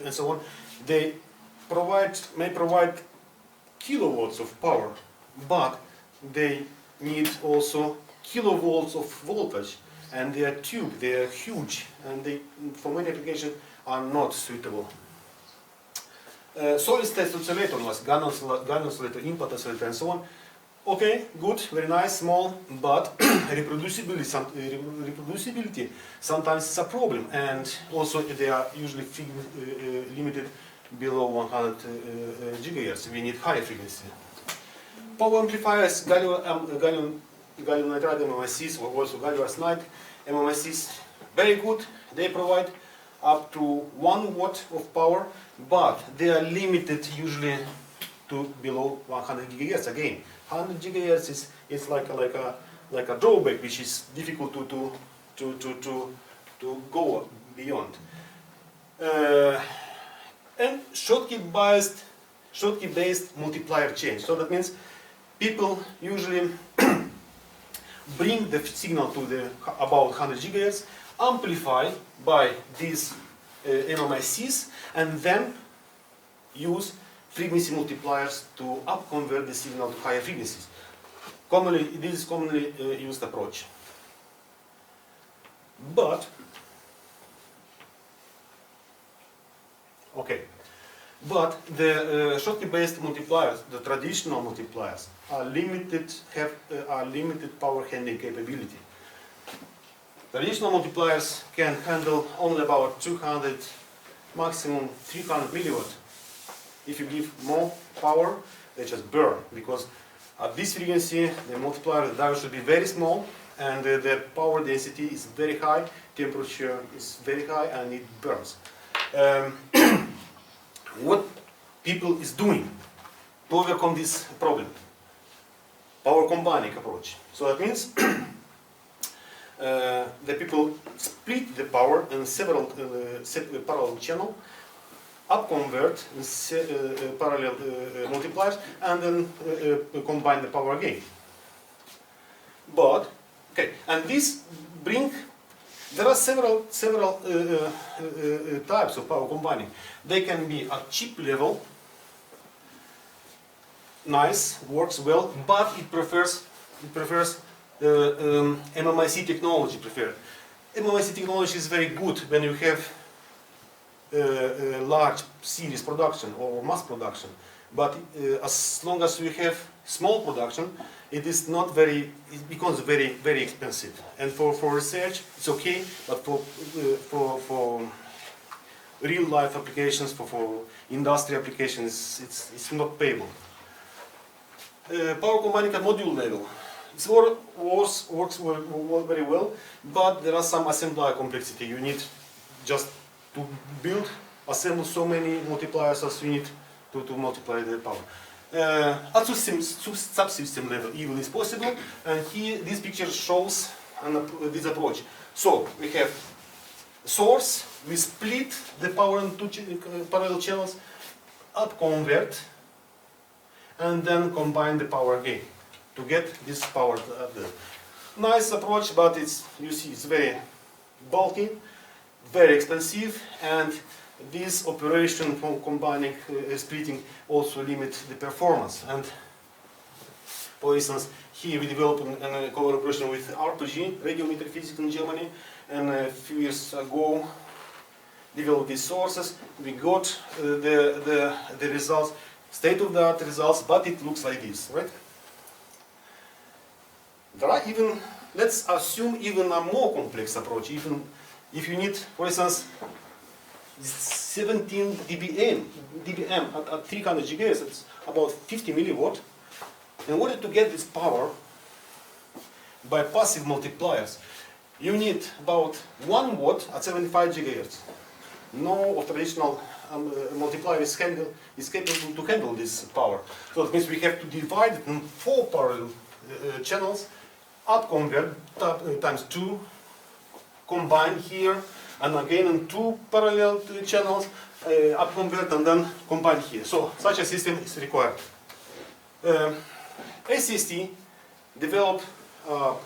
and so on. They may provide kilowatts of power, but they need also kilovolts of voltage, and they are tube, they are huge, and they, for many applications, are not suitable. Solid state oscillator, like gun oscillator, impact oscillator, and so on. Okay, good, very nice, small, but reproducibility sometimes is a problem, and also they are usually limited below 100 GHz. We need higher frequency. Power amplifiers, gallium nitride MMICs, or also gallium arsenide MMICs, very good. They provide up to 1 watt of power, but they are limited usually to below 100 GHz. Again, 100 GHz is like a drawback, which is difficult to go beyond. And Schottky based multiplier change. So that means people usually bring the signal to the about 100 GHz, amplify by these MMICs, and then use frequency multipliers to up-convert the signal to higher frequencies. This is commonly used approach. But, okay, but the Schottky-based multipliers, the traditional multipliers, are limited, have limited power handling capability. Traditional multipliers can handle only about 200, maximum 300 milliwatt. If you give more power, they just burn, because at this frequency, the multiplier diode should be very small, and the power density is very high, temperature is very high, and it burns. What people is doing to overcome this problem? power combining approach. So that means the people split the power in several parallel channels, upconvert parallel multipliers, and then combine the power again. But okay, and this bring. There are several types of power combining. They can be at chip level, nice, works well, but it prefers MMIC technology preferred. MMIC technology is very good when you have large series production or mass production, but as long as you have small production, it is not very. It becomes very expensive. And for research, it's okay, but for real life applications, for industry applications, it's not payable. Power combining at module level. It works very well, but there are some assembly complexity. You need just to assemble so many multipliers as you need to multiply the power. At subsystem level, even is possible, and here this picture shows this approach. So we have source, we split the power into parallel channels, upconvert, and then combine the power again to get this power. Nice approach, but you see it's very bulky, very expensive, and this operation for combining, splitting also limits the performance. And for instance, here we developed a collaboration with R2G, radiometer physics in Germany, and a few years ago developed these sources. We got the results, state-of-the-art results, but it looks like this, right? There are even, let's assume even a more complex approach. Even if you need, for instance, 17 dBm at 300 GHz, it's about 50 milliwatt. In order to get this power by passive multipliers, you need about 1 watt at 75 GHz. No traditional multiplier is capable to handle this power. So that means we have to divide it in 4 parallel channels, upconvert times 2, combine here, and again in 2 parallel channels, upconvert and then combine here. So such a system is required. SCST developed a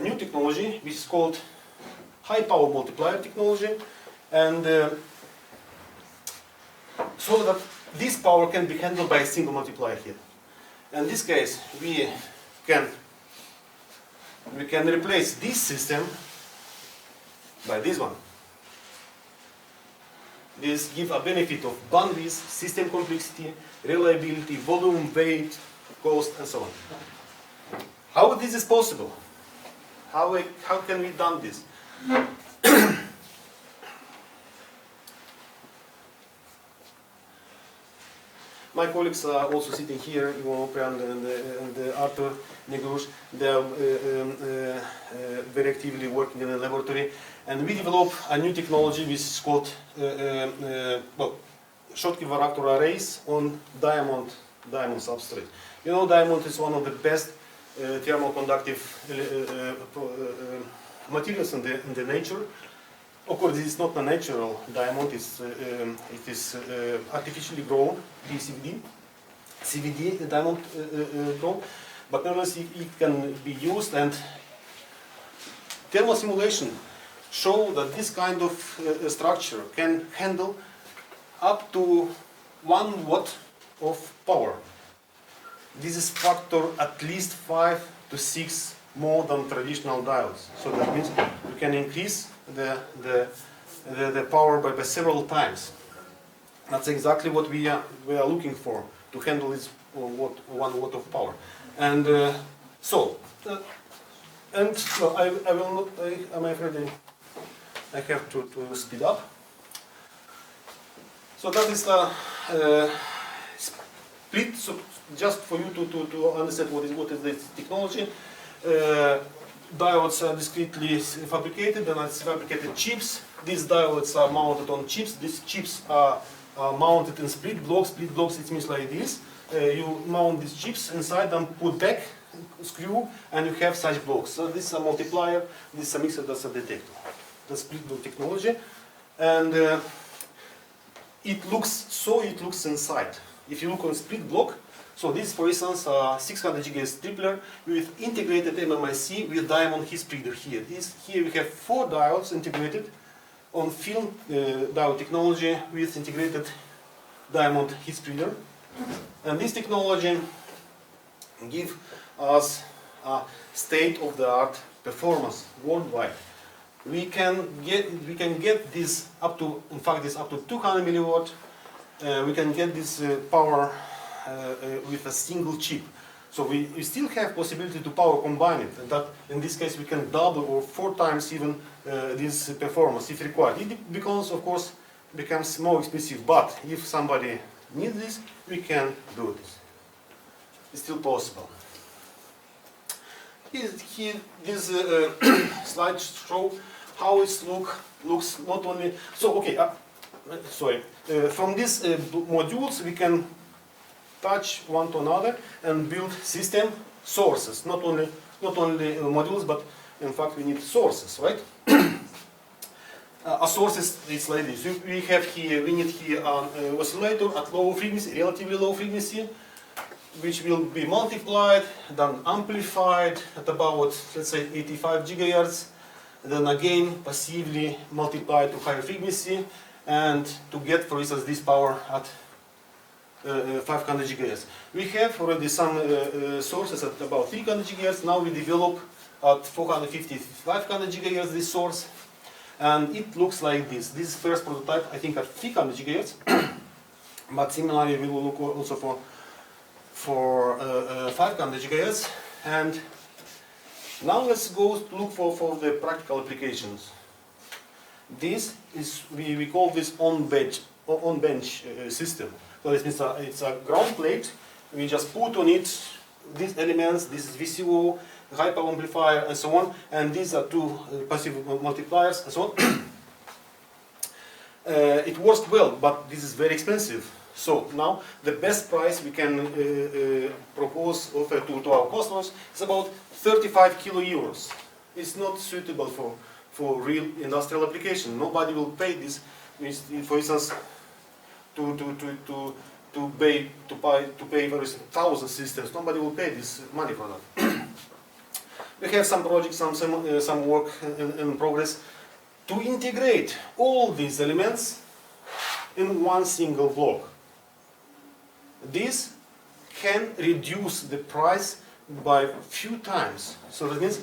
new technology which is called high power multiplier technology, and so that this power can be handled by a single multiplier here. In this case, we can replace this system by this one. This gives a benefit of bandwidth, system complexity, reliability, volume, weight, cost, and so on. How this is possible? How can we do this? My colleagues are also sitting here, Ivan Oprian and Arthur Negrush. They are very actively working in the laboratory. And we developed a new technology which is called Schottky varactor arrays on diamond substrate. You know, diamond is one of the best thermal conductive materials in the nature. Of course, this is not a natural diamond, it is artificially grown, CVD diamond grown, but nevertheless it can be used, and thermal simulation show that this kind of structure can handle up to 1 watt of power. This is factor at least 5 to 6 more than traditional diodes. So that means you can increase the power by several times. That's exactly what we are looking for to handle this 1 watt of power. And I will not. I'm afraid I have to speed up. So that is the split. So just for you to understand what is this technology. Diodes are discretely fabricated, and it's fabricated chips. These diodes are mounted on chips. These chips are mounted in split blocks. Split blocks, it means like this. you mount these chips inside them, put back, screw, and you have such blocks. So this is a multiplier, this is a mixer, that's a detector. The split block technology, and it looks inside. If you look on split block, so this, for instance, 600 GHz tripler with integrated MMIC with diamond heat spreader here. Here we have 4 diodes integrated on film diode technology with integrated diamond heat spreader. And this technology gives us a state-of-the-art performance worldwide. We can get this up to, in fact, this up to 200 milliwatt. We can get this power with a single chip. So we still have possibility to power combine it. And that, in this case, we can double or 4 times even this performance if required. It becomes, of course, becomes more expensive. But if somebody needs this, we can do this. It's still possible. Here this slide show how it looks not only. So okay, sorry. From these modules we can touch one to another and build system sources. Not only modules, but in fact we need sources, right? A source is like this. We need here an oscillator at low frequency, relatively low frequency, which will be multiplied, then amplified at about, let's say, 85 gigahertz, then again passively multiplied to higher frequency, and to get, for instance, this power at 500 gigahertz. We have already some sources at about 300 gigahertz. Now we develop at 450, 500 gigahertz this source, and it looks like this. This is first prototype, I think, at 300 gigahertz, but similarly we will look also for 500 gigahertz. And now let's go look for the practical applications. This is, we call this on-bench system. So this means it's a ground plate. We just put on it these elements. This is VCO, high power amplifier, and so on. And these are 2 passive multipliers, and so on. It works well, but this is very expensive. So now the best price we can offer to our customers is about 35 kilo euros. It's not suitable for real industrial application. Nobody will pay this. For instance, to pay for 1,000 systems. Nobody will pay this money for that. We have some projects, some work in progress to integrate all these elements in one single block. This can reduce the price by few times. So that means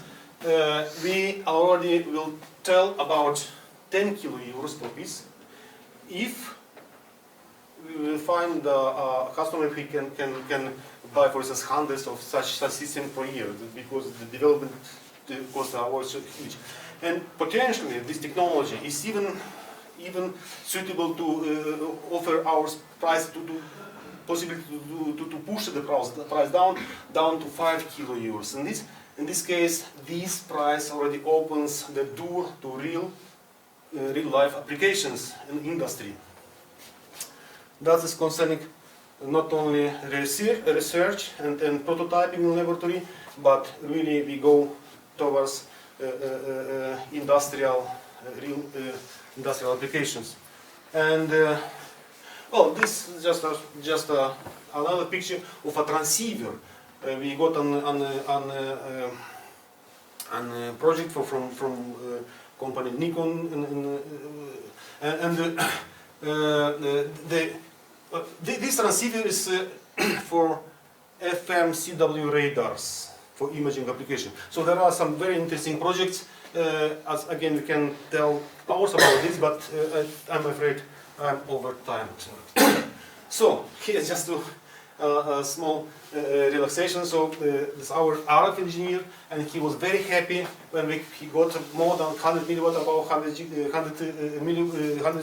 we already will tell about 10 kilo euros per piece. If we will find a customer who can buy, for instance, hundreds of such systems per year, because the development costs are also huge. And potentially this technology is even suitable to offer our price to possibility to push the price down to 5 kilo euros. In this case, this price already opens the door to real life applications in industry. That is concerning not only research and prototyping in laboratory, but really we go towards industrial applications. And well, this is just another picture of a transceiver. We got on a project from company Nikon, this transceiver is for FMCW radars for imaging application. So there are some very interesting projects. As again, we can tell hours about this, but I'm afraid I'm over time. So here's just a small relaxation. So this is our RF engineer, and he was very happy when he got more than 100 milliwatt, about 100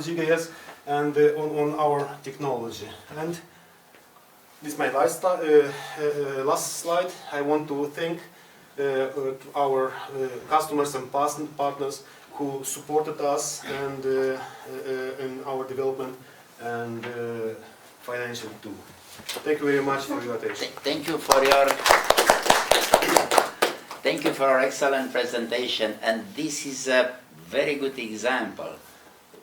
gigahertz, and on our technology. And this is my last slide. I want to thank our customers and partners who supported us and in our development. And financial too. Thank you very much for your attention. Thank you for your excellent presentation, and this is a very good example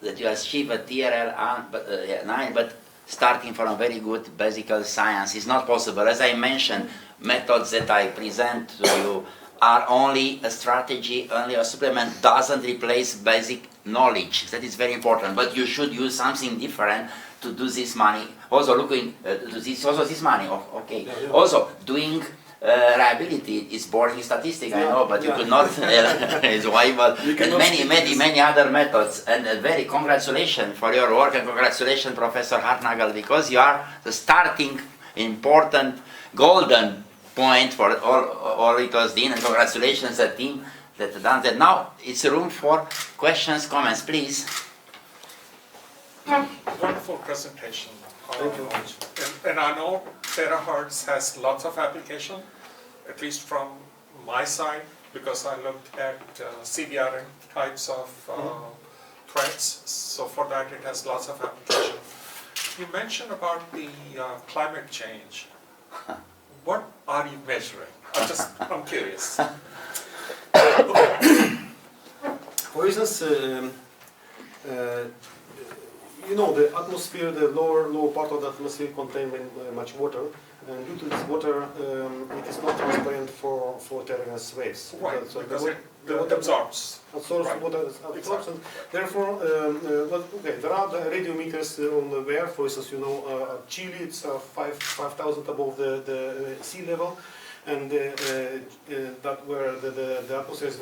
that you achieve a TRL 9, but starting from a very good basic science is not possible. As I mentioned, methods that I present to you are only a strategy, only a supplement, doesn't replace basic knowledge. That is very important, but you should use something different to do this money. Also looking to this, also this money, okay. Also doing reliability is boring statistic, I know, but you could not, it's why, but many other methods. And very congratulations for your work, and congratulations, Professor Hartnagel, because you are the starting important golden point for all it was done, and congratulations the team that done that. Now it's room for questions, comments, please. Wonderful presentation. Thank you. And I know terahertz has lots of application, at least from my side, because I looked at CBRN types of threats. So for that, it has lots of application. You mentioned about the climate change. What are you measuring? I'm curious. For instance, you know, the atmosphere, the lower part of the atmosphere contains much water, and due to this water, it is not transparent for terahertz waves. Right, so because it water absorbs. Right. Water absorbs, and therefore, there are the radiometers on the where, for instance, you know, Chile, it's 5,000 above the sea level, and that where the atmosphere is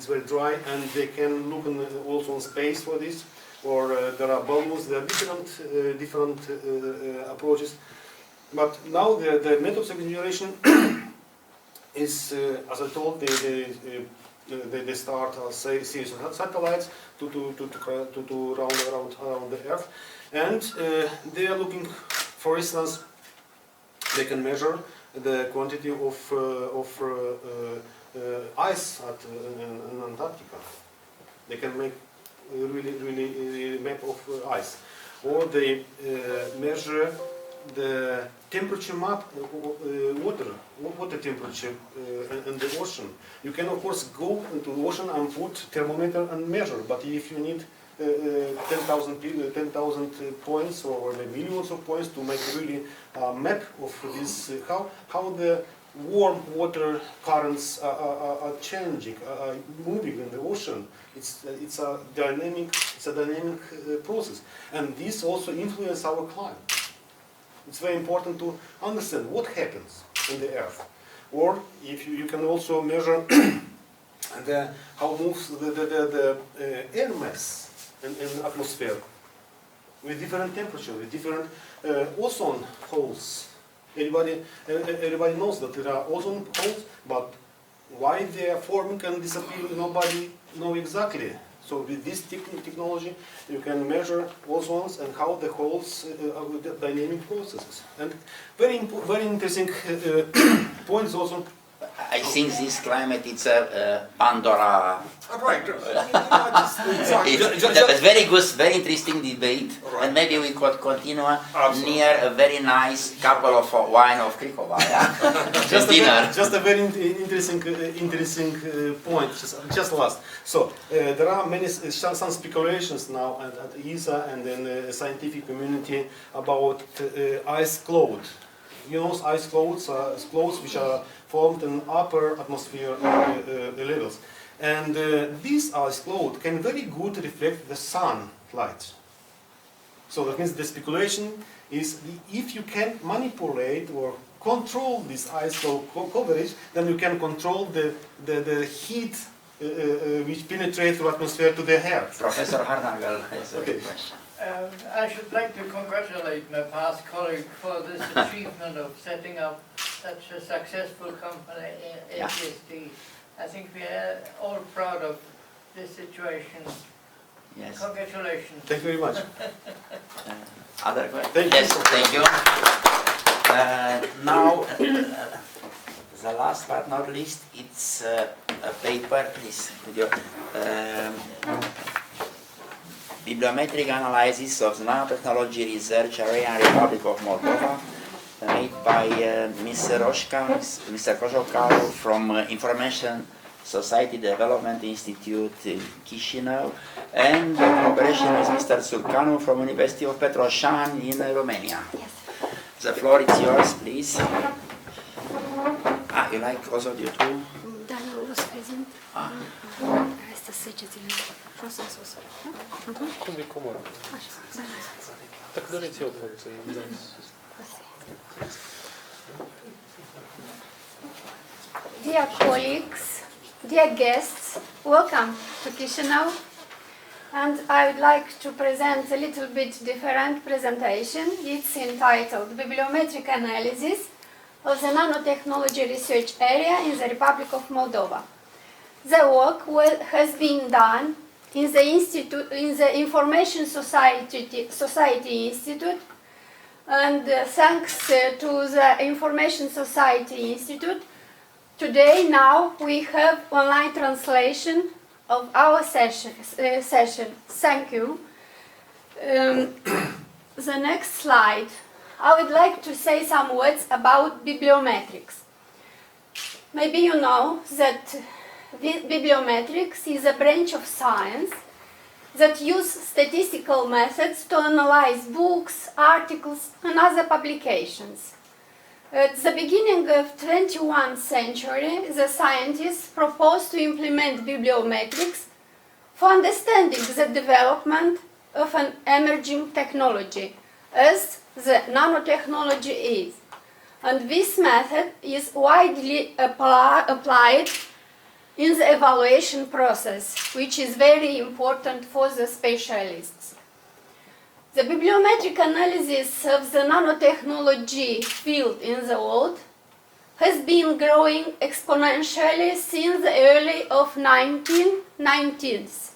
very dry, and they can look also in space for this. Or there are balloons, there are different approaches. But now the methods of generation is, as I told, they start series of satellites to round the Earth, and they are looking, for instance, they can measure the quantity of ice in Antarctica. They can make really map of ice, or they measure the temperature map, water temperature in the ocean. You can of course go into the ocean and put thermometer and measure, but if you need 10,000 points or millions of points to make really a map of this, how the warm water currents are changing, are moving in the ocean. It's a dynamic process, and this also influences our climate. It's very important to understand what happens in the Earth, or if you can also measure how moves the air mass in the atmosphere with different temperature, with different ozone holes. Everybody knows that there are ozone holes, but why they are forming and disappearing, nobody knows exactly. So with this technology, you can measure ozones and how the holes are with the dynamic processes. And very interesting point is also. I think this climate is a Pandora. Right. It's very good, very interesting debate, and maybe we could continue near a very nice couple of wine of Krikova. Yeah? Just a very interesting point. Just last. So there are some speculations now at ESA and in the scientific community about ice cloud. You know, ice clouds are clouds which are formed in upper atmosphere levels, and these ice clouds can very good reflect the sun light. So that means the speculation is if you can manipulate or control this ice cloud coverage, then you can control the heat which penetrates through atmosphere to the air. Professor Harnagel has a question. I should like to congratulate my past colleague for this achievement of setting up such a successful company, APSD. I think we are all proud of this situation. Yes. Thank Congratulations. you very much. Other questions? Yes, thank you. Now, the last but not least, it's a paper, please. Could you, bibliometric analysis of the nanotechnology research area in Republic of Moldova, made by Mr. Kožokal from Information Society Development Institute in Chișinău, and cooperation with Mr. Țurcanu from University of Petroșani in Romania. Yes. The floor is yours, please. You like also you too? Daniel was present. Asta săgețile. Procesul. Cum e comod? Așa. Dacă doriți eu pot să Dear colleagues, dear guests, welcome to Chișinău, and I would like to present a little bit different presentation. It's entitled Bibliometric Analysis of the Nanotechnology Research Area in the Republic of Moldova. The work has been done in the Information Society Institute, and thanks to the Information Society Institute, today now we have online translation of our session. Thank you. The next slide. I would like to say some words about bibliometrics. Maybe you know that bibliometrics is a branch of science that use statistical methods to analyze books, articles, and other publications. At the beginning of 21st century, the scientists proposed to implement bibliometrics for understanding the development of an emerging technology, as the nanotechnology is. And this method is widely applied in the evaluation process, which is very important for the specialists. The bibliometric analysis of the nanotechnology field in the world has been growing exponentially since the early of 1990s.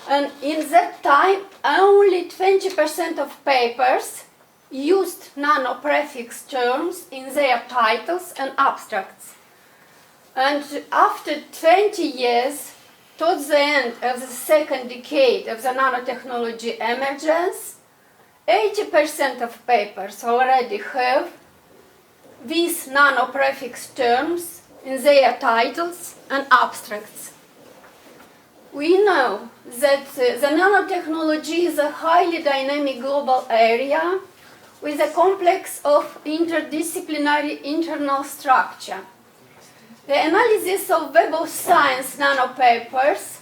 And in that time, only 20% of papers used nanoprefix terms in their titles and abstracts. And after 20 years, towards the end of the second decade of the nanotechnology emergence, 80% of papers already have these nanoprefix terms in their titles and abstracts. We know that the nanotechnology is a highly dynamic global area with a complex of interdisciplinary internal structure. The analysis of Web of Science nanopapers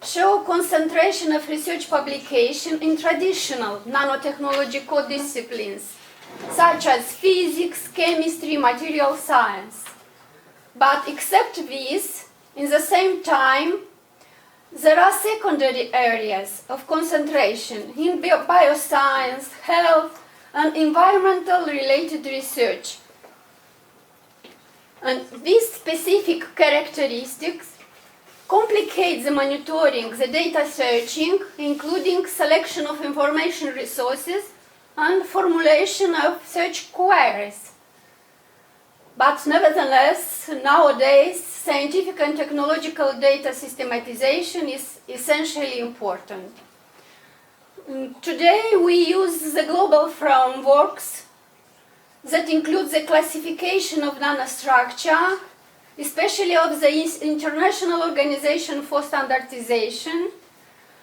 show concentration of research publication in traditional nanotechnological disciplines, such as physics, chemistry, material science. But except these, in the same time, there are secondary areas of concentration in bioscience, health, and environmental related research. And these specific characteristics complicate the monitoring, the data searching, including selection of information resources and formulation of search queries. But nevertheless, nowadays, scientific and technological data systematization is essentially important. Today, we use the global frameworks that include the classification of nanostructure, especially of the International Organization for Standardization,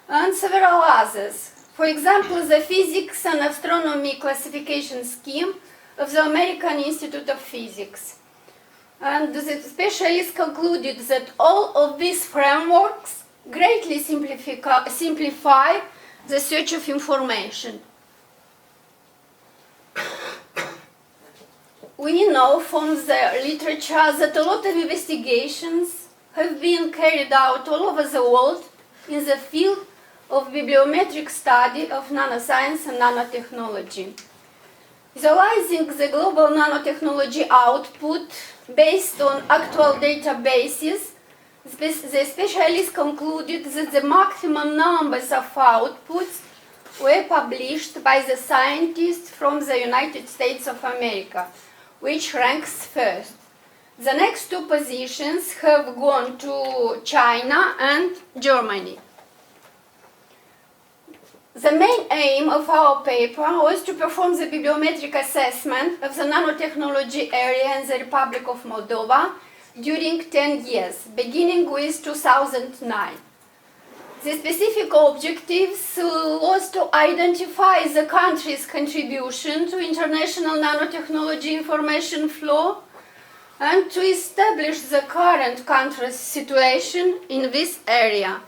and several others. For example, the Physics and Astronomy Classification Scheme of the American Institute of Physics. And the specialists concluded that all of these frameworks greatly simplify the search of information. We know from the literature that a lot of investigations have been carried out all over the world in the field of bibliometric study of nanoscience and nanotechnology. Visualizing the global nanotechnology output based on actual databases, the specialists concluded that the maximum numbers of outputs were published by the scientists from the United States of America, which ranks first. The next two positions have gone to China and Germany. The main aim of our paper was to perform the bibliometric assessment of the nanotechnology area in the Republic of Moldova during 10 years, beginning with 2009. The specific objectives was to identify the country's contribution to international nanotechnology information flow and to establish the current country's situation in this area.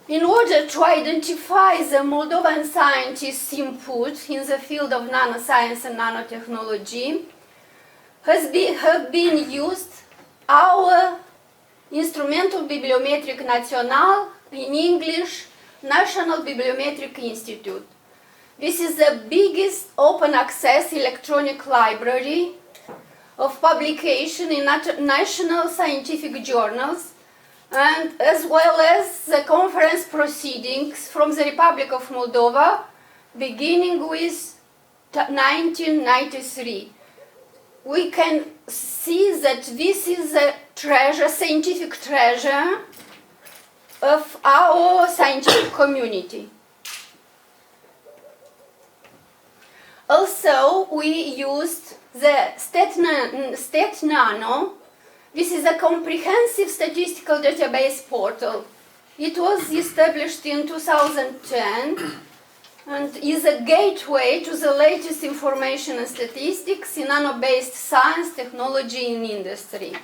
In order to identify the Moldovan scientists' input in the field of nanoscience and nanotechnology, have been used our Instrumentul Bibliometric Național, in English, National Bibliometric Institute. This is the biggest open access electronic library of publication in national scientific journals, and as well as the conference proceedings from the Republic of Moldova, beginning with 1993. We can see that this is a treasure, scientific treasure of our scientific community. Also, we used the StatNano. This is a comprehensive statistical database portal. It was established in 2010 and is a gateway to the latest information and statistics in nano-based science, technology, and industry.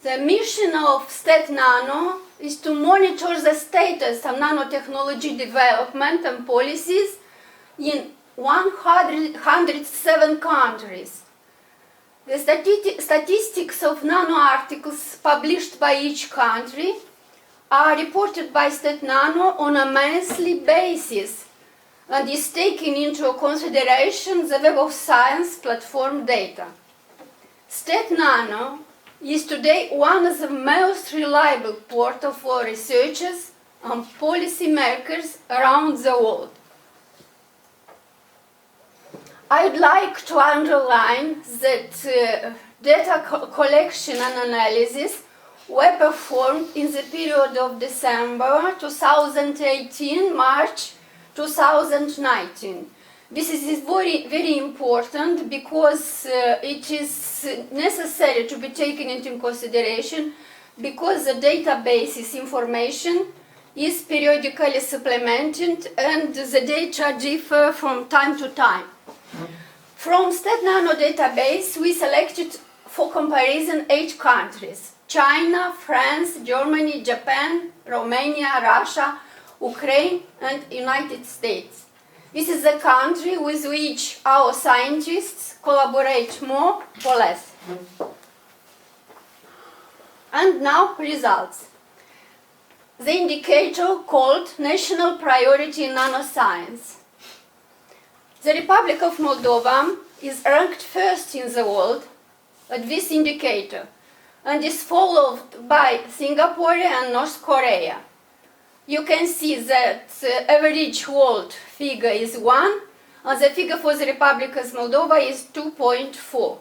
The mission of StatNano is to monitor the status of nanotechnology development and policies in 107 countries. The statistics of nanoarticles published by each country are reported by StatNano on a monthly basis and is taking into consideration the Web of Science platform data. StatNano is today one of the most reliable portals for researchers and policymakers around the world. I'd like to underline that data collection and analysis were performed in the period of December 2018, March 2019. This is very, very important because it is necessary to be taken into consideration because the database's information is periodically supplemented and the data differ from time to time. From StatNano database, we selected for comparison 8 countries: China, France, Germany, Japan, Romania, Russia, Ukraine, and United States. This is the country with which our scientists collaborate more or less. And now results. The indicator called National Priority in Nanoscience. The Republic of Moldova is ranked first in the world at this indicator and is followed by Singapore and North Korea. You can see that the average world figure is 1 and the figure for the Republic of Moldova is 2.4.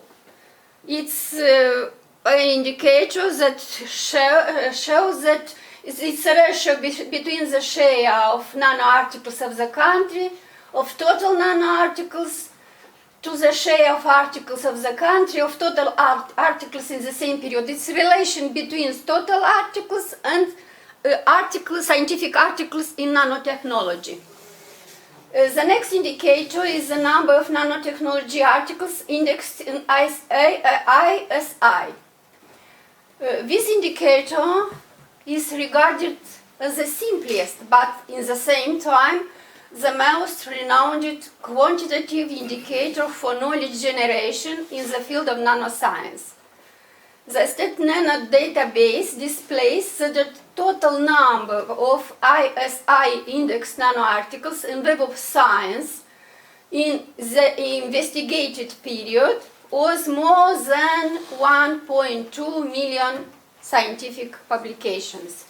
It's an indicator that shows that it's a ratio between the share of nanoarticles of the country, of total nanoarticles, to the share of articles of the country, of total articles in the same period. It's a relation between total articles and scientific articles in nanotechnology. The next indicator is the number of nanotechnology articles indexed in ISI. This indicator is regarded as the simplest, but in the same time, the most renowned quantitative indicator for knowledge generation in the field of nanoscience. The StatNano database displays the total number of ISI indexed nanoarticles in Web of Science in the investigated period was more than 1.2 million scientific publications.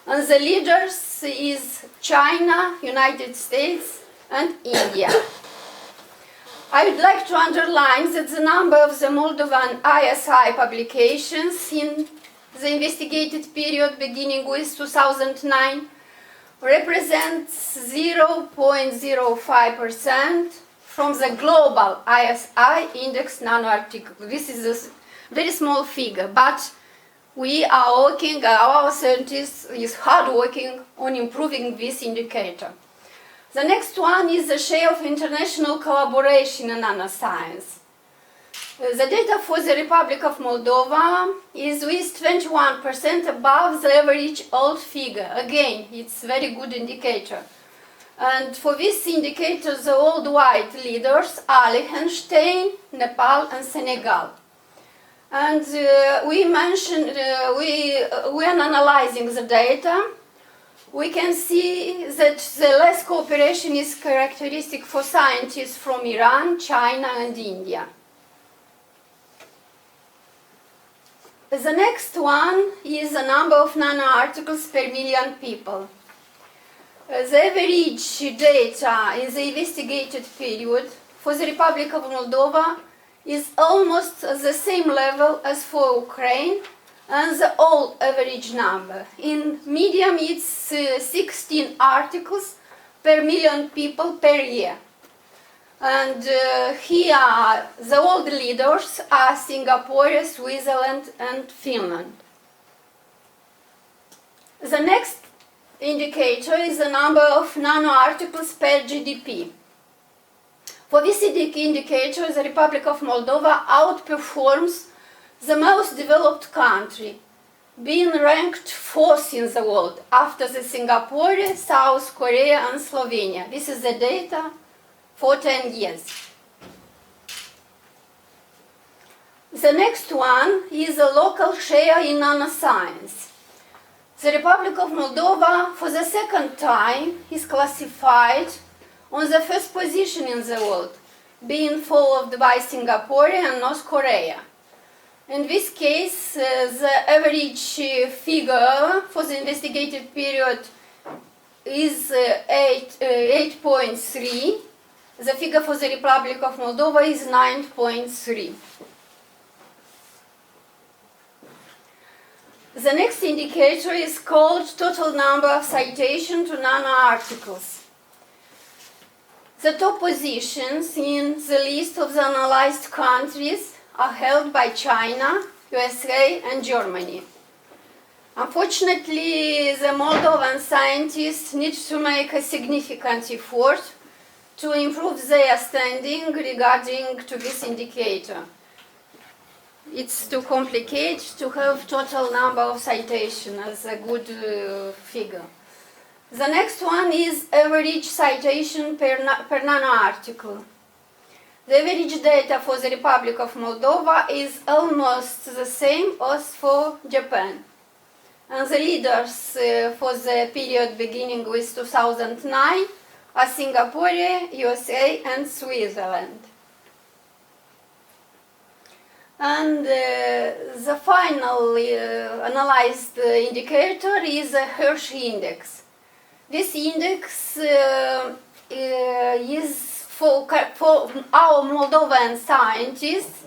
And the leaders is China, United States, and India. I would like to underline that the number of the Moldovan ISI publications in the investigated period beginning with 2009 represents 0.05% from the global ISI index nanoarticle. This is a very small figure, but we are working, our scientists is hard working on improving this indicator. The next one is the share of international collaboration in nanoscience. The data for the Republic of Moldova is with 21% above the average old figure. Again, it's a very good indicator. And for this indicator, the worldwide leaders are Liechtenstein, Nepal, and Senegal. And we mentioned, when analyzing the data, we can see that the less cooperation is characteristic for scientists from Iran, China, and India. The next one is the number of nanoarticles per million people. The average data in the investigated period for the Republic of Moldova is almost the same level as for Ukraine and the old average number. In medium, it's 16 articles per million people per year. And here, the world leaders are Singapore, Switzerland, and Finland. The next indicator is the number of nanoarticles per GDP. For this indicator, the Republic of Moldova outperforms the most developed country, being ranked 4th in the world after the Singapore, South Korea, and Slovenia. This is the data for 10 years. The next one is the local share in nanoscience. The Republic of Moldova, for the second time, is classified on the first position in the world, being followed by Singapore and North Korea. In this case, the average figure for the investigated period is 8.3. The figure for the Republic of Moldova is 9.3. The next indicator is called total number of citations to nanoarticles. The top positions in the list of the analyzed countries are held by China, USA, and Germany. Unfortunately, the Moldovan scientists need to make a significant effort to improve their standing regarding to this indicator. It's too complicated to have total number of citations as a good figure. The next one is average citation per nanoarticle. The average data for the Republic of Moldova is almost the same as for Japan. And the leaders for the period beginning with 2009 are Singapore, USA, and Switzerland. And the final analyzed indicator is the Hershey index. This index is for our Moldovan scientists.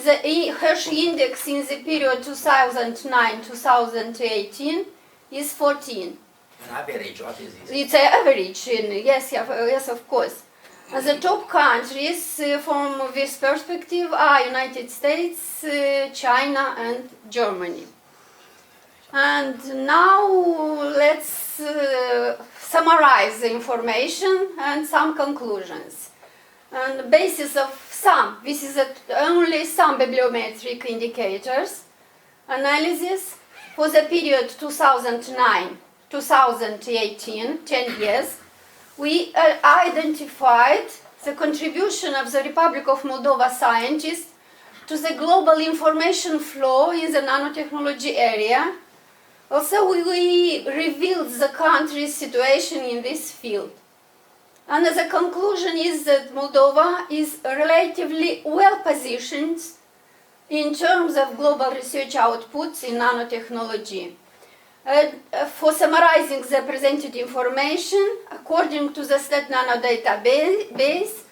The Hershey index in the period 2009-2018 is 14. An average, what is this? It's an average, yes, of course. And the top countries from this perspective are United States, China, and Germany. And now let's summarize the information and some conclusions. On the basis of this is only some bibliometric indicators analysis for the period 2009-2018, 10 years, we identified the contribution of the Republic of Moldova scientists to the global information flow in the nanotechnology area. Also, we revealed the country's situation in this field. And the conclusion is that Moldova is relatively well positioned in terms of global research outputs in nanotechnology. For summarizing the presented information, according to the StatNano database,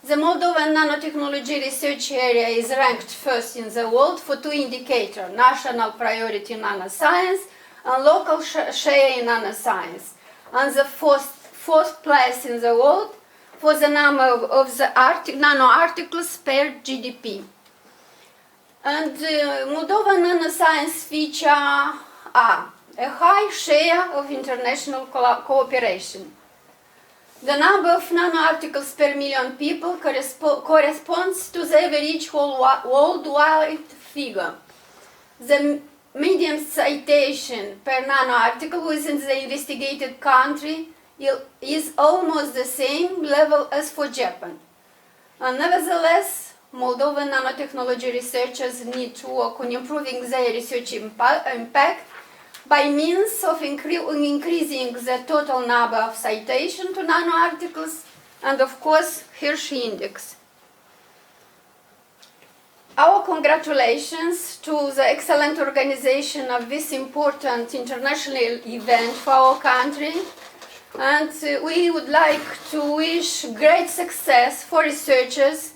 the Moldovan nanotechnology research area is ranked first in the world for two indicators: national priority in nanoscience and local share in nanoscience. and the fourth place in the world for the number of the nanoarticles per GDP. And Moldova nanoscience feature are a high share of international cooperation. The number of nanoarticles per million people corresponds to the average worldwide figure. The median citation per nanoarticle within the investigated country is almost the same level as for Japan. And nevertheless, Moldovan nanotechnology researchers need to work on improving their research impact by means of increasing the total number of citations to nanoarticles and, of course, Hershey index. Our congratulations to the excellent organization of this important international event for our country, and we would like to wish great success for researchers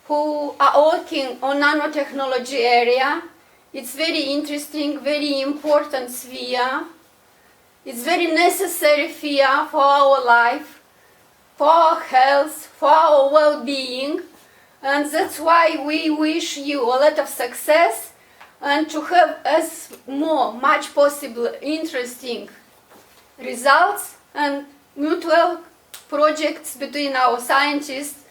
who are working on nanotechnology area. It's very interesting, very important sphere. It's very necessary sphere for our life, for our health, for our well-being, and that's why we wish you a lot of success and to have as much possible interesting results and mutual projects between our scientists,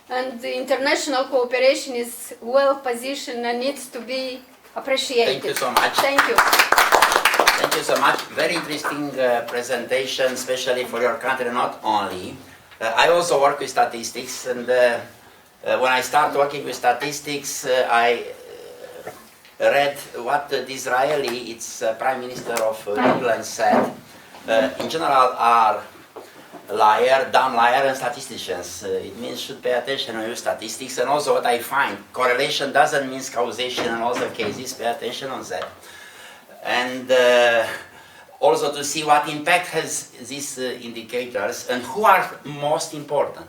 and the international cooperation is well positioned and needs to be appreciated. Thank you so much. Thank you. Thank you so much. Very interesting presentation, especially for your country, not only. I also work with statistics, and when I started working with statistics, I read what the Disraeli, its Prime Minister of England, said. In general, are liar, dumb liar, and statisticians. It means should pay attention when you use statistics. And also what I find, correlation doesn't mean causation in all the cases. Pay attention on that. And also to see what impact has these indicators and who are most important.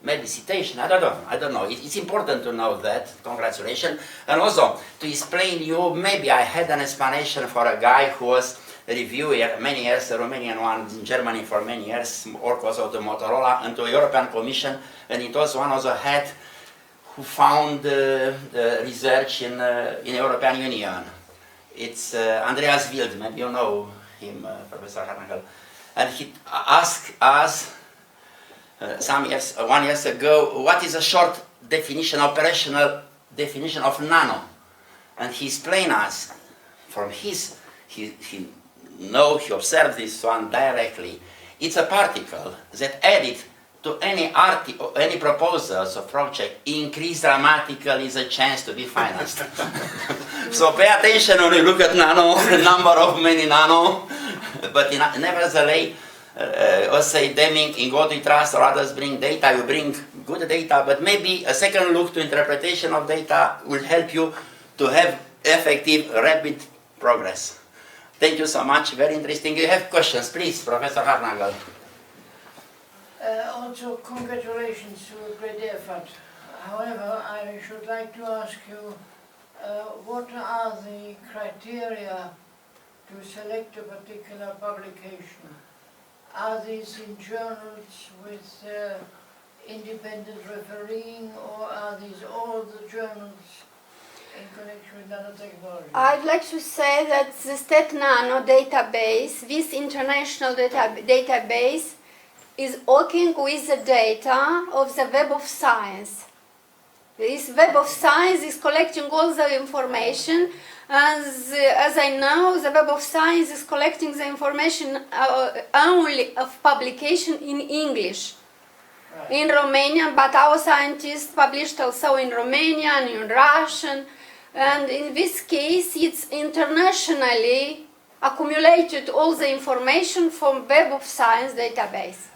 Maybe citation, I don't know. It's important to know that. Congratulations. And also to explain you, maybe I had an explanation for a guy who was a reviewer many years, a Romanian one in Germany for many years, worked also to Motorola and to the European Commission, and it was one of the head who found research in European Union. It's Andreas Wild, maybe you know him, Professor Harnagel. And he asked us one year ago, what is a short definition, operational definition of nano? And he explained us from his, he observed this one directly. It's a particle that added to any proposals or project increase dramatically the chance to be financed. So pay attention when you look at nano, number of many nano, but nevertheless, say Deming, in God we trust, or others bring data, you bring good data, but maybe a second look to interpretation of data will help you to have effective, rapid progress. Thank you so much, very interesting. You have questions, please, Professor Harnagel. Also, congratulations to a great effort. However, I should like to ask you, what are the criteria to select a particular publication? Are these in journals with independent refereeing, or are these all the journals in connection with nanotechnology? I'd like to say that the StatNano database, this international database, is working with the data of the Web of Science. This Web of Science is collecting all the information. As I know, the Web of Science is collecting the information only of publication in English. Right. In Romanian, but our scientists published also in Romanian, in Russian, and in this case it's internationally accumulated all the information from Web of Science database.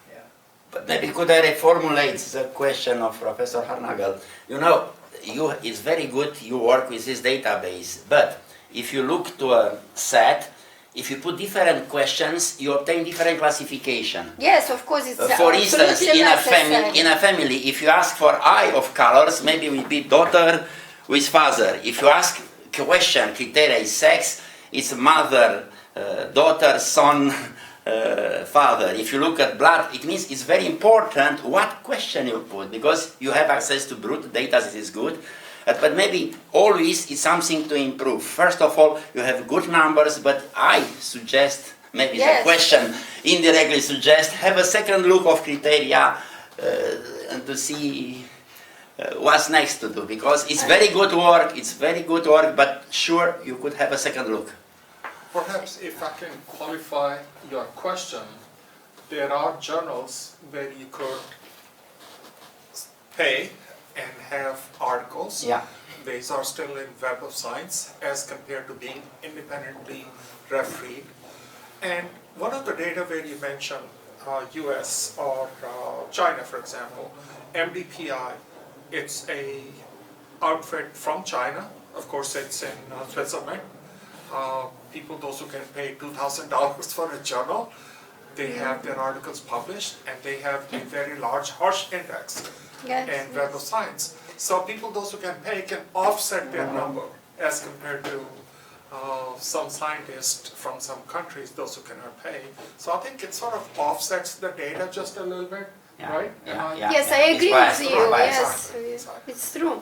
But maybe could I reformulate the question of Professor Harnagel? You know, it's very good you work with this database, but if you look to a set, if you put different questions, you obtain different classification. Yes, of course, it's for instance, in a family, if you ask for eye of colors, maybe it will be daughter with father. If you ask question, criteria is sex, it's mother, daughter, son, further. If you look at blood, it means it's very important what question you put, because you have access to brute data, this is good, but maybe always it's something to improve. First of all, you have good numbers, but I suggest, maybe the question indirectly suggests, have a second look of criteria and to see what's next to do, because it's very good work, but sure, you could have a second look. Perhaps if I can qualify your question, there are journals where you could pay and have articles. Yeah. These are still in Web of Science as compared to being independently refereed. And one of the data where you mentioned US or China, for example, MDPI, it's a outfit from China. Of course, it's in Switzerland. People, those who can pay $2,000 for a journal, they have their articles published, and they have a very large Hirsch index in Web of Science. So people, those who can pay, can offset their number as compared to some scientists from some countries, those who cannot pay. So I think it sort of offsets the data just a little bit, right? Yes, I agree with you. Yes, it's true.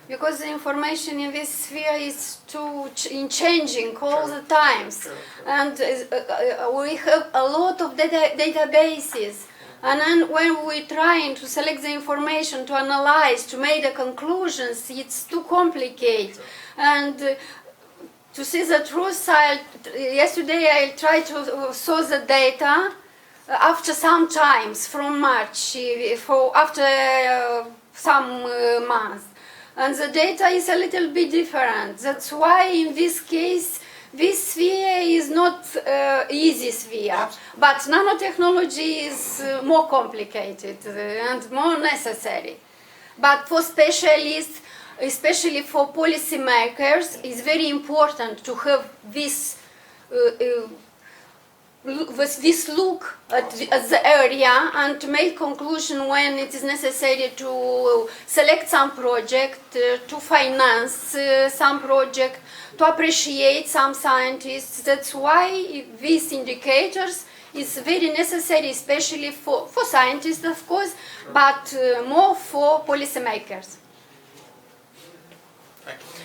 Because the information in this sphere is changing all the times, and we have a lot of databases. And then when we're trying to select the information, to analyze, to make the conclusions, it's too complicated. And to see the truth, yesterday I tried to saw the data after some times, from March, after some months. And the data is a little bit different. That's why in this case, this sphere is not easy sphere. But nanotechnology is more complicated and more necessary. But for specialists, especially for policymakers, it's very important to have this look at the area and to make conclusion when it is necessary to select some project, to finance some project, to appreciate some scientists. That's why these indicators is very necessary, especially for scientists, of course, but more for policymakers.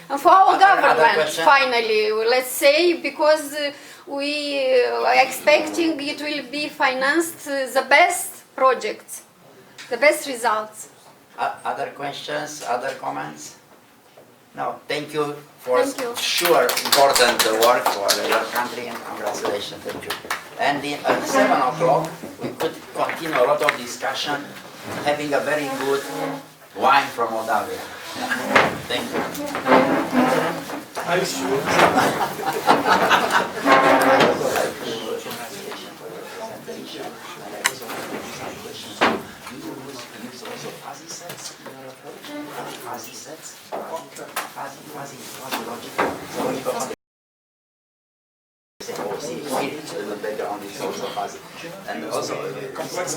And for our government, finally, let's say, because we are expecting it will be financed the best projects, the best results. Other questions, other comments? No, thank you for sure important work for your country, and congratulations, thank you. And at 7 o'clock we could continue a lot of discussion, having a very good wine from Moldavia. Thank you. I should. Fuzzy sets in your approach? Fuzzy sets? Fuzzy logical. So when you go on the background is also fuzzy. And also